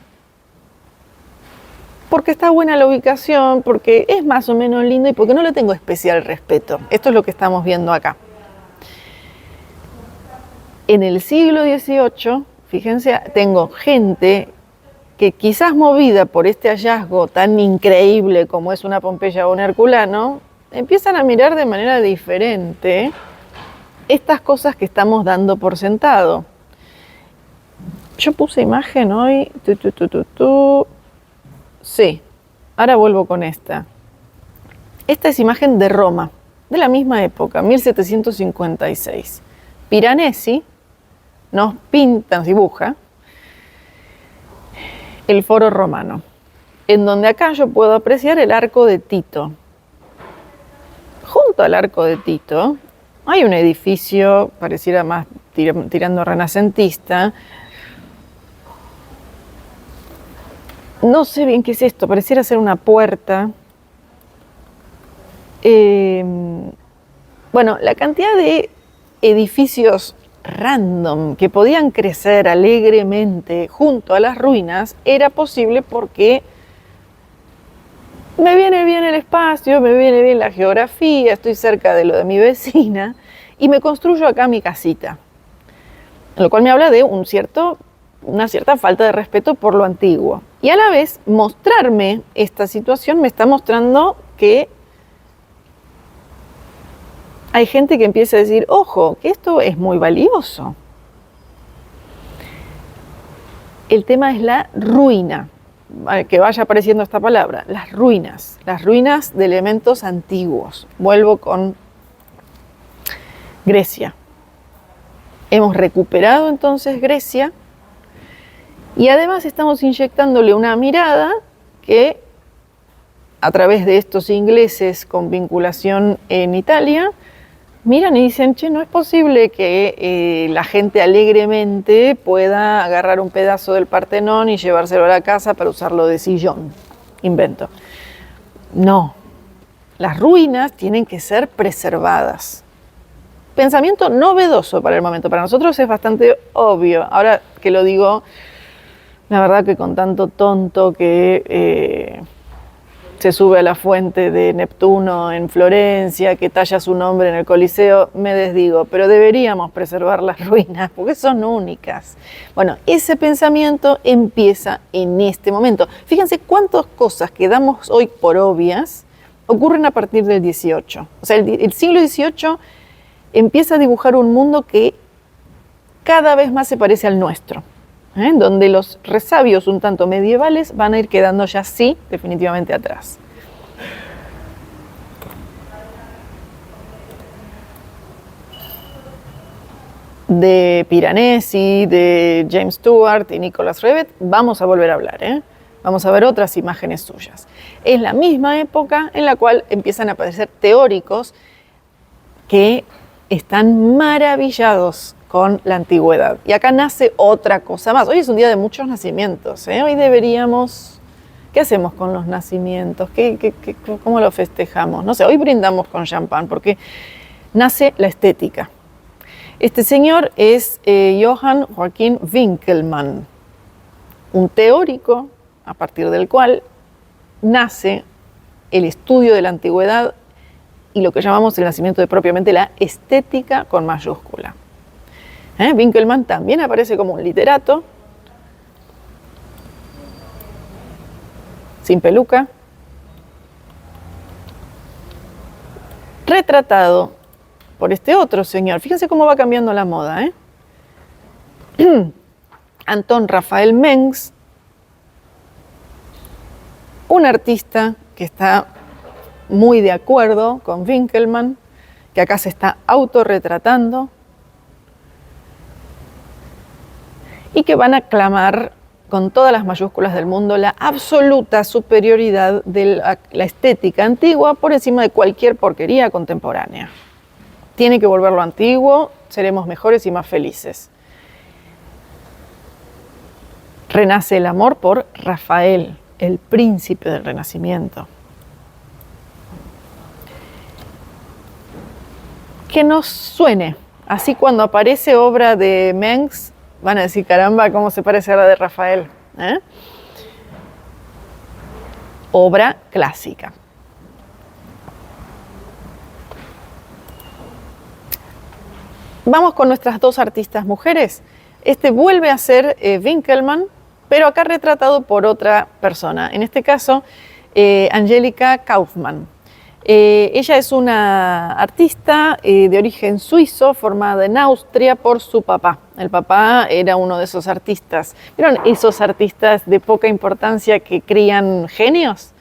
Porque está buena la ubicación, porque es más o menos lindo y porque no le tengo especial respeto. Esto es lo que estamos viendo acá. En el siglo XVIII, fíjense, tengo gente que quizás movida por este hallazgo tan increíble como es una Pompeya o un Herculano, empiezan a mirar de manera diferente estas cosas que estamos dando por sentado. Yo puse imagen hoy. Sí, ahora vuelvo con esta. Esta es imagen de Roma, de la misma época, 1756. Piranesi nos pinta, nos dibuja el foro romano, en donde acá yo puedo apreciar el arco de Tito. Junto al arco de Tito Hay un edificio, pareciera más tirando renacentista. No sé bien qué es esto, pareciera ser una puerta. Bueno, la cantidad de edificios random que podían crecer alegremente junto a las ruinas era posible porque me viene bien el espacio, me viene bien la geografía, estoy cerca de lo de mi vecina y me construyo acá mi casita. Lo cual me habla de una cierta falta de respeto por lo antiguo. Y a la vez, mostrarme esta situación me está mostrando que hay gente que empieza a decir, ojo, que esto es muy valioso. El tema es la ruina, que vaya apareciendo esta palabra, las ruinas de elementos antiguos. Vuelvo con Grecia. Hemos recuperado entonces Grecia y además estamos inyectándole una mirada que a través de estos ingleses con vinculación en Italia, miran y dicen, che, no es posible que la gente alegremente pueda agarrar un pedazo del Partenón y llevárselo a la casa para usarlo de sillón. Invento. No, las ruinas tienen que ser preservadas. Pensamiento novedoso para el momento, para nosotros es bastante obvio. Ahora que lo digo, la verdad que con tanto tonto que se sube a la fuente de Neptuno en Florencia, que talla su nombre en el Coliseo, me desdigo, pero deberíamos preservar las ruinas porque son únicas. Bueno, ese pensamiento empieza en este momento. Fíjense cuántas cosas que damos hoy por obvias ocurren a partir del 18. O sea, el siglo XVIII empieza a dibujar un mundo que cada vez más se parece al nuestro, donde los resabios un tanto medievales van a ir quedando ya sí definitivamente atrás. De Piranesi, de James Stewart y Nicholas Revett vamos a volver a hablar, Vamos a ver otras imágenes suyas. Es la misma época en la cual empiezan a aparecer teóricos que están maravillados con la antigüedad. Y acá nace otra cosa más. Hoy es un día de muchos nacimientos. Hoy deberíamos... ¿Qué hacemos con los nacimientos? ¿Cómo lo festejamos? No sé, hoy brindamos con champán porque nace la estética. Este señor es Johann Joachim Winckelmann, un teórico a partir del cual nace el estudio de la antigüedad y lo que llamamos el nacimiento de propiamente la estética con mayúscula. Winckelmann también aparece como un literato, sin peluca, retratado por este otro señor. Fíjense cómo va cambiando la moda, Anton Raphael Mengs, un artista que está muy de acuerdo con Winckelmann, que acá se está autorretratando y que van a clamar con todas las mayúsculas del mundo la absoluta superioridad de la estética antigua por encima de cualquier porquería contemporánea. Tiene que volverlo antiguo, seremos mejores y más felices. Renace el amor por Rafael, el príncipe del Renacimiento. Que nos suene, así cuando aparece obra de Mengs, van a decir, caramba, cómo se parece a la de Rafael. Obra clásica. Vamos con nuestras dos artistas mujeres. Este vuelve a ser Winckelmann, pero acá retratado por otra persona. En este caso, Angelica Kauffmann. Ella es una artista de origen suizo, formada en Austria por su papá. El papá era uno de esos artistas. ¿Vieron esos artistas de poca importancia que crían genios?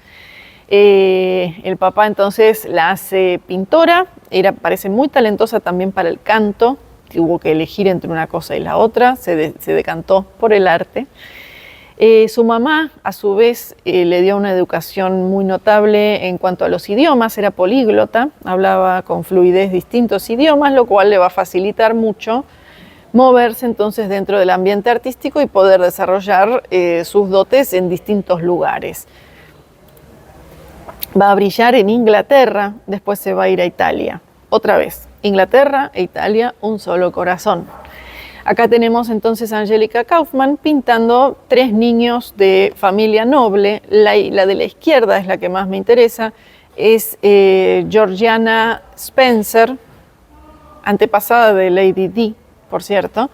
El papá entonces la hace pintora, parece muy talentosa también para el canto, tuvo que elegir entre una cosa y la otra, se decantó por el arte. Su mamá, a su vez, le dio una educación muy notable en cuanto a los idiomas, era políglota, hablaba con fluidez distintos idiomas, lo cual le va a facilitar mucho moverse entonces dentro del ambiente artístico y poder desarrollar sus dotes en distintos lugares. Va a brillar en Inglaterra, después se va a ir a Italia. Otra vez, Inglaterra e Italia, un solo corazón. Acá tenemos entonces a Angelica Kauffman pintando 3 niños de familia noble. La de la izquierda es la que más me interesa, es Georgiana Spencer, antepasada de Lady Di, por cierto.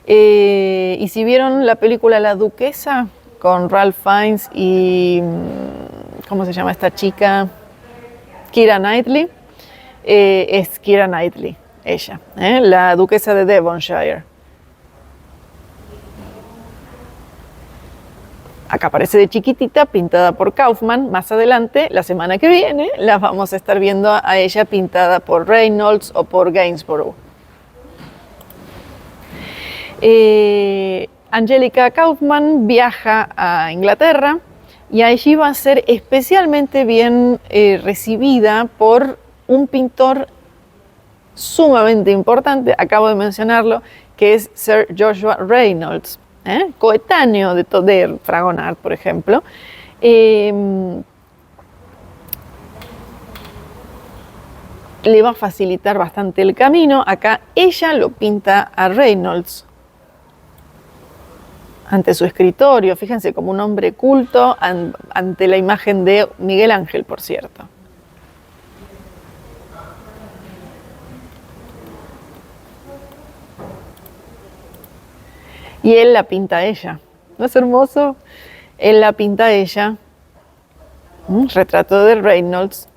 Y si vieron la película La Duquesa con Ralph Fiennes y, ¿cómo se llama esta chica? Keira Knightley. Es Keira Knightley, ella, la duquesa de Devonshire. Acá aparece de chiquitita, pintada por Kauffman. Más adelante, la semana que viene, la vamos a estar viendo a ella pintada por Reynolds o por Gainsborough. Angelica Kauffman viaja a Inglaterra y allí va a ser especialmente bien recibida por un pintor sumamente importante, acabo de mencionarlo, que es Sir Joshua Reynolds, coetáneo de Fragonard, por ejemplo. Le va a facilitar bastante el camino. Acá ella lo pinta a Reynolds ante su escritorio, fíjense, como un hombre culto ante la imagen de Miguel Ángel, por cierto. Y él la pinta a ella. ¿No es hermoso? Él la pinta a ella. Un retrato de Reynolds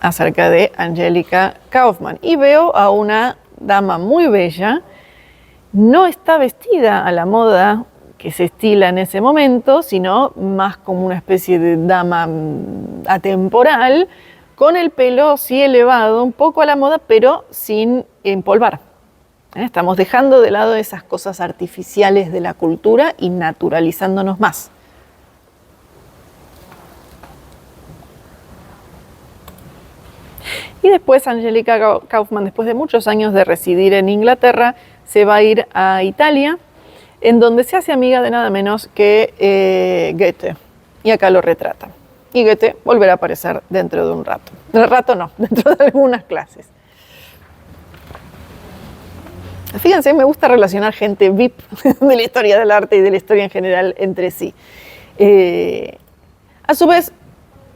acerca de Angelica Kauffman. Y veo a una dama muy bella. No está vestida a la moda que se estila en ese momento, sino más como una especie de dama atemporal, con el pelo sí elevado, un poco a la moda, pero sin empolvar. Estamos dejando de lado esas cosas artificiales de la cultura y naturalizándonos más. Y después Angelica Kauffman, después de muchos años de residir en Inglaterra, se va a ir a Italia, en donde se hace amiga de nada menos que Goethe. Y acá lo retrata. Y Goethe volverá a aparecer dentro de un rato. De rato no, dentro de algunas clases. Fíjense, me gusta relacionar gente VIP de la historia del arte y de la historia en general entre sí. A su vez,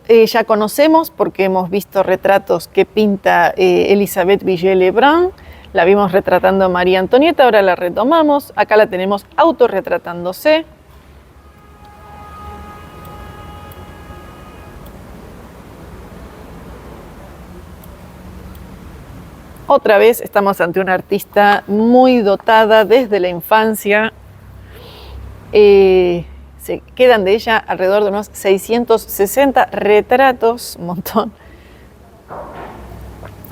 ya conocemos, porque hemos visto retratos que pinta Elisabeth Villiers-Lebrun, la vimos retratando a María Antonieta, ahora la retomamos, acá la tenemos autorretratándose. Otra vez estamos ante una artista muy dotada desde la infancia. Se quedan de ella alrededor de unos 660 retratos, un montón.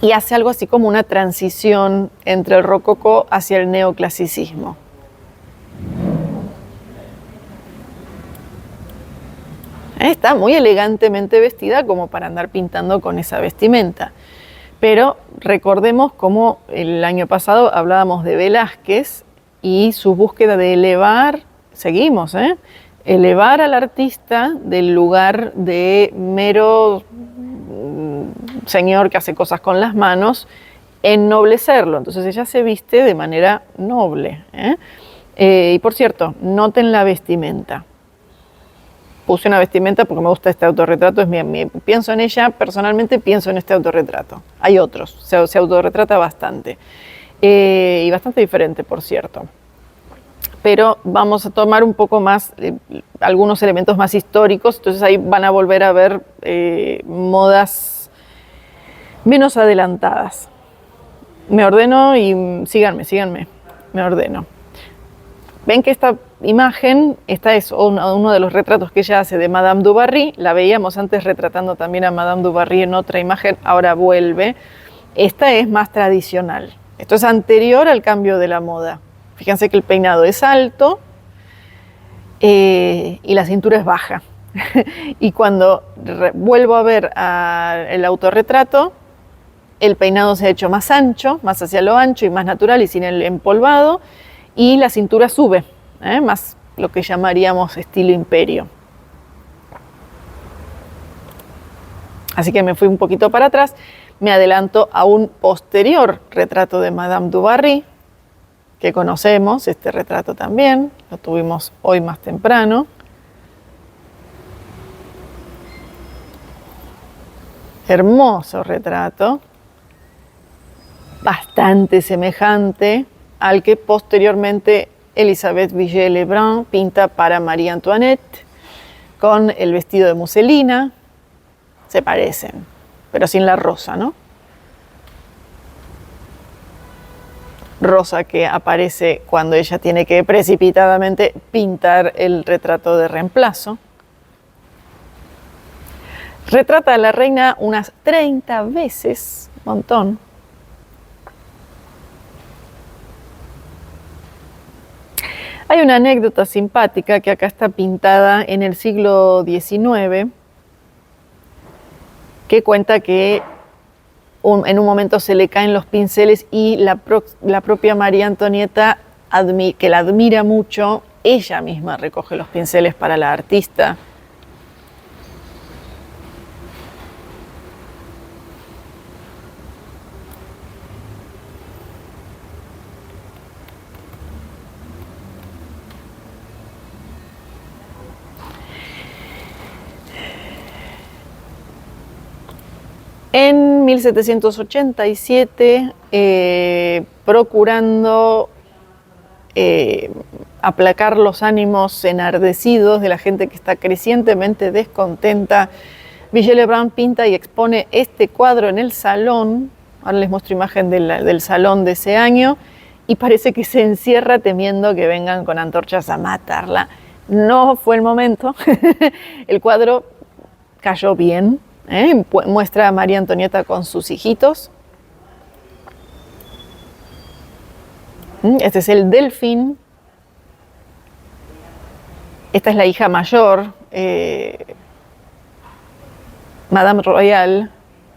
Y hace algo así como una transición entre el rococó hacia el neoclasicismo. Está muy elegantemente vestida como para andar pintando con esa vestimenta. Pero recordemos cómo el año pasado hablábamos de Velázquez y su búsqueda de elevar, seguimos, elevar al artista del lugar de mero señor que hace cosas con las manos, ennoblecerlo. Entonces ella se viste de manera noble. Y por cierto, noten la vestimenta. Puse una vestimenta porque me gusta este autorretrato, pienso en ella, personalmente pienso en este autorretrato. Hay otros, se autorretrata bastante. Y bastante diferente, por cierto. Pero vamos a tomar un poco más, algunos elementos más históricos, entonces ahí van a volver a ver modas menos adelantadas. Me ordeno y síganme, me ordeno. Ven que esta imagen, esta es uno de los retratos que ella hace de Madame du Barry, la veíamos antes retratando también a Madame du Barry en otra imagen, ahora vuelve. Esta es más tradicional, esto es anterior al cambio de la moda. Fíjense que el peinado es alto, y la cintura es baja. Y cuando vuelvo a ver el autorretrato, el peinado se ha hecho más ancho, más hacia lo ancho y más natural y sin el empolvado, y la cintura sube, más lo que llamaríamos estilo imperio. Así que me fui un poquito para atrás, me adelanto a un posterior retrato de Madame du Barry, que conocemos, este retrato también, lo tuvimos hoy más temprano. Hermoso retrato, bastante semejante al que posteriormente Elisabeth Vigée-Lebrun pinta para María Antoinette, con el vestido de muselina. Se parecen, pero sin la rosa, ¿no? Rosa que aparece cuando ella tiene que precipitadamente pintar el retrato de reemplazo. Retrata a la reina unas 30 veces, montón. Hay una anécdota simpática que acá está pintada en el siglo XIX, que cuenta que en un momento se le caen los pinceles y la propia María Antonieta, que la admira mucho, ella misma recoge los pinceles para la artista. En 1787, procurando aplacar los ánimos enardecidos de la gente que está crecientemente descontenta, Vigée-Lebrun pinta y expone este cuadro en el salón. Ahora les muestro imagen del salón de ese año, y parece que se encierra temiendo que vengan con antorchas a matarla. No fue el momento. El cuadro cayó bien. Muestra a María Antonieta con sus hijitos. Este es el Delfín. Esta es la hija mayor, Madame Royal.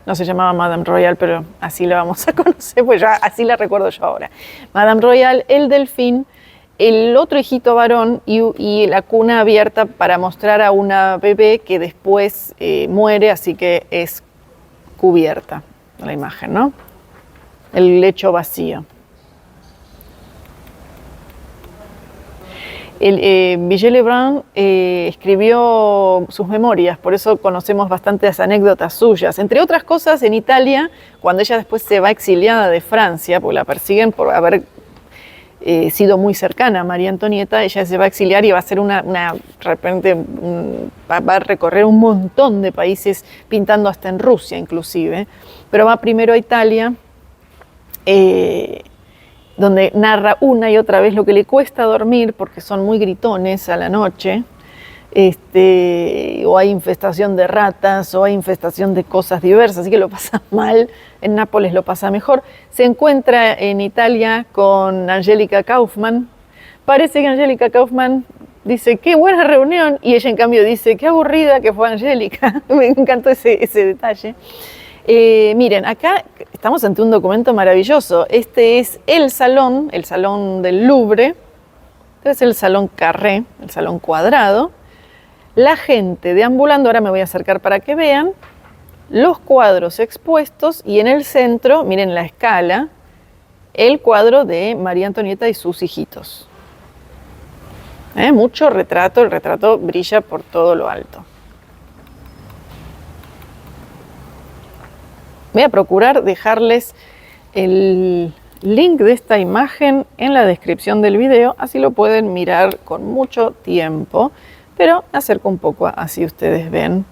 No se llamaba Madame Royal, pero así la vamos a conocer, pues ya así la recuerdo yo ahora. Madame Royal, el Delfín, el otro hijito varón y la cuna abierta para mostrar a una bebé que después muere, así que es cubierta la imagen, ¿no? El lecho vacío. Vigée-Lebrun escribió sus memorias, por eso conocemos bastantes anécdotas suyas. Entre otras cosas, en Italia, cuando ella después se va exiliada de Francia, porque la persiguen por haber sido muy cercana a María Antonieta, ella se va a exiliar y va a hacer va a recorrer un montón de países, pintando hasta en Rusia inclusive, pero va primero a Italia, donde narra una y otra vez lo que le cuesta dormir porque son muy gritones a la noche, o hay infestación de ratas, o hay infestación de cosas diversas, así que lo pasa mal. En Nápoles lo pasa mejor. Se encuentra en Italia con Angélica Kauffmann. Parece que Angélica Kauffmann dice, qué buena reunión, y ella en cambio dice, qué aburrida que fue Angélica. Me encantó ese detalle. Miren, acá estamos ante un documento maravilloso. Este es el salón del Louvre. Este es el salón Carré, el salón cuadrado. La gente deambulando, ahora me voy a acercar para que vean, los cuadros expuestos, y en el centro, miren la escala, el cuadro de María Antonieta y sus hijitos. Mucho retrato, el retrato brilla por todo lo alto. Voy a procurar dejarles el link de esta imagen en la descripción del video, así lo pueden mirar con mucho tiempo, pero me acerco un poco así ustedes ven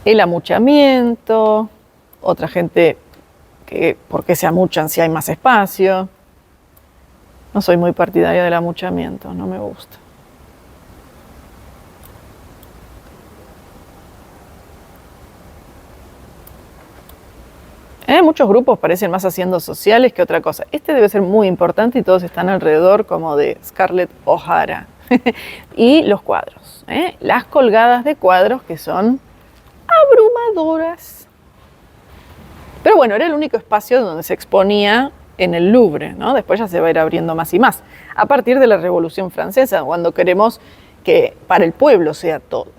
el amuchamiento, otra gente que por qué se amuchan si hay más espacio. No soy muy partidaria del amuchamiento, no me gusta. Muchos grupos parecen más haciendo sociales que otra cosa. Este debe ser muy importante y todos están alrededor como de Scarlett O'Hara. y los cuadros, las colgadas de cuadros que son abrumadoras. Pero bueno, era el único espacio donde se exponía en el Louvre, ¿no? Después ya se va a ir abriendo más y más, a partir de la Revolución Francesa, cuando queremos que para el pueblo sea todo.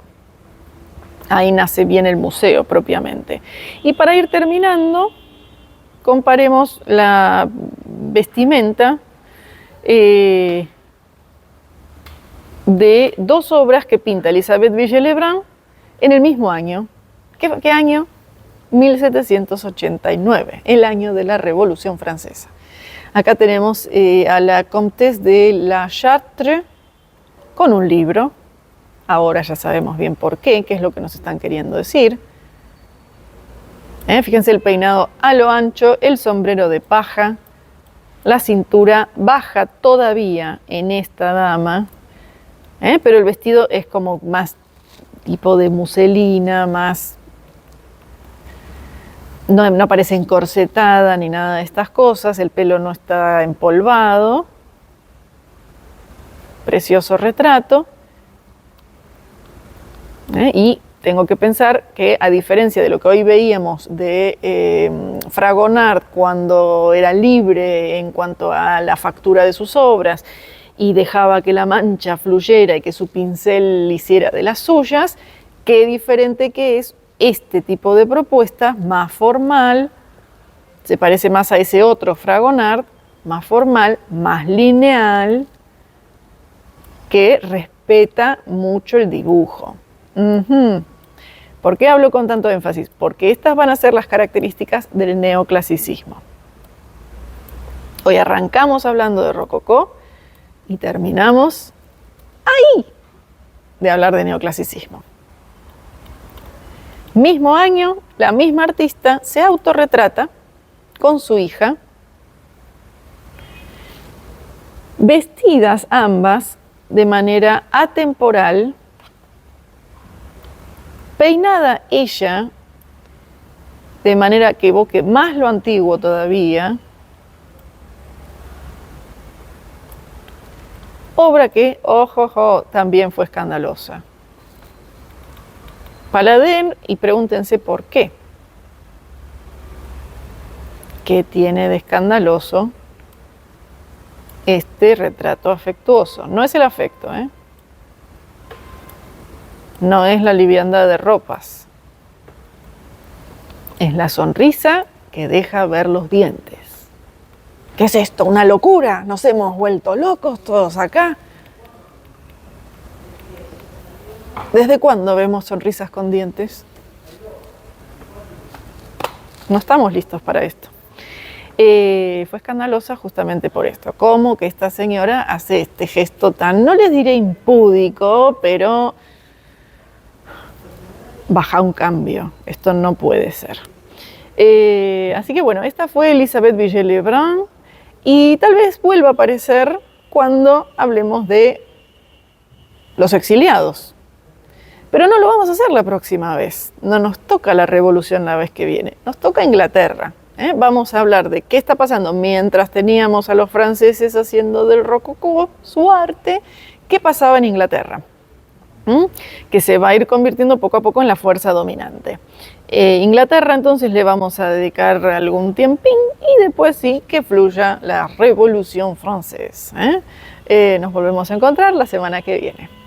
Ahí nace bien el museo propiamente. Y para ir terminando, comparemos la vestimenta de dos obras que pinta Elisabeth Vigée-Lebrun en el mismo año. ¿Qué año? 1789, el año de la Revolución Francesa. Acá tenemos a la Comtesse de la Chartre con un libro. Ahora ya sabemos bien por qué es lo que nos están queriendo decir. Fíjense el peinado a lo ancho, el sombrero de paja, la cintura baja todavía en esta dama, pero el vestido es como más tipo de muselina, más... No parece encorsetada ni nada de estas cosas, el pelo no está empolvado. Precioso retrato. Y tengo que pensar que, a diferencia de lo que hoy veíamos de Fragonard cuando era libre en cuanto a la factura de sus obras y dejaba que la mancha fluyera y que su pincel hiciera de las suyas, qué diferente que es este tipo de propuesta más formal, se parece más a ese otro Fragonard, más formal, más lineal, que respeta mucho el dibujo. ¿Por qué hablo con tanto énfasis? Porque estas van a ser las características del neoclasicismo. Hoy arrancamos hablando de rococó y terminamos ahí de hablar de neoclasicismo. Mismo año, la misma artista se autorretrata con su hija, vestidas ambas de manera atemporal, peinada ella de manera que evoque más lo antiguo todavía, obra que, ojo, también fue escandalosa. Paladin, y pregúntense por qué. ¿Qué tiene de escandaloso este retrato afectuoso? No es el afecto, no es la liviandad de ropas, es la sonrisa que deja ver los dientes. ¿Qué es esto? ¿Una locura? ¿Nos hemos vuelto locos todos acá? ¿Desde cuándo vemos sonrisas con dientes? No estamos listos para esto. Fue escandalosa justamente por esto. ¿Cómo que esta señora hace este gesto tan, no les diré impúdico, pero baja un cambio? Esto no puede ser. Así que bueno, esta fue Elisabeth Vigée-Lebrun y tal vez vuelva a aparecer cuando hablemos de los exiliados. Pero no lo vamos a hacer la próxima vez. No nos toca la revolución la vez que viene. Nos toca Inglaterra. Vamos a hablar de qué está pasando mientras teníamos a los franceses haciendo del rococó su arte. ¿Qué pasaba en Inglaterra? Que se va a ir convirtiendo poco a poco en la fuerza dominante. Inglaterra entonces le vamos a dedicar algún tiempín y después sí que fluya la Revolución Francesa. Nos volvemos a encontrar la semana que viene.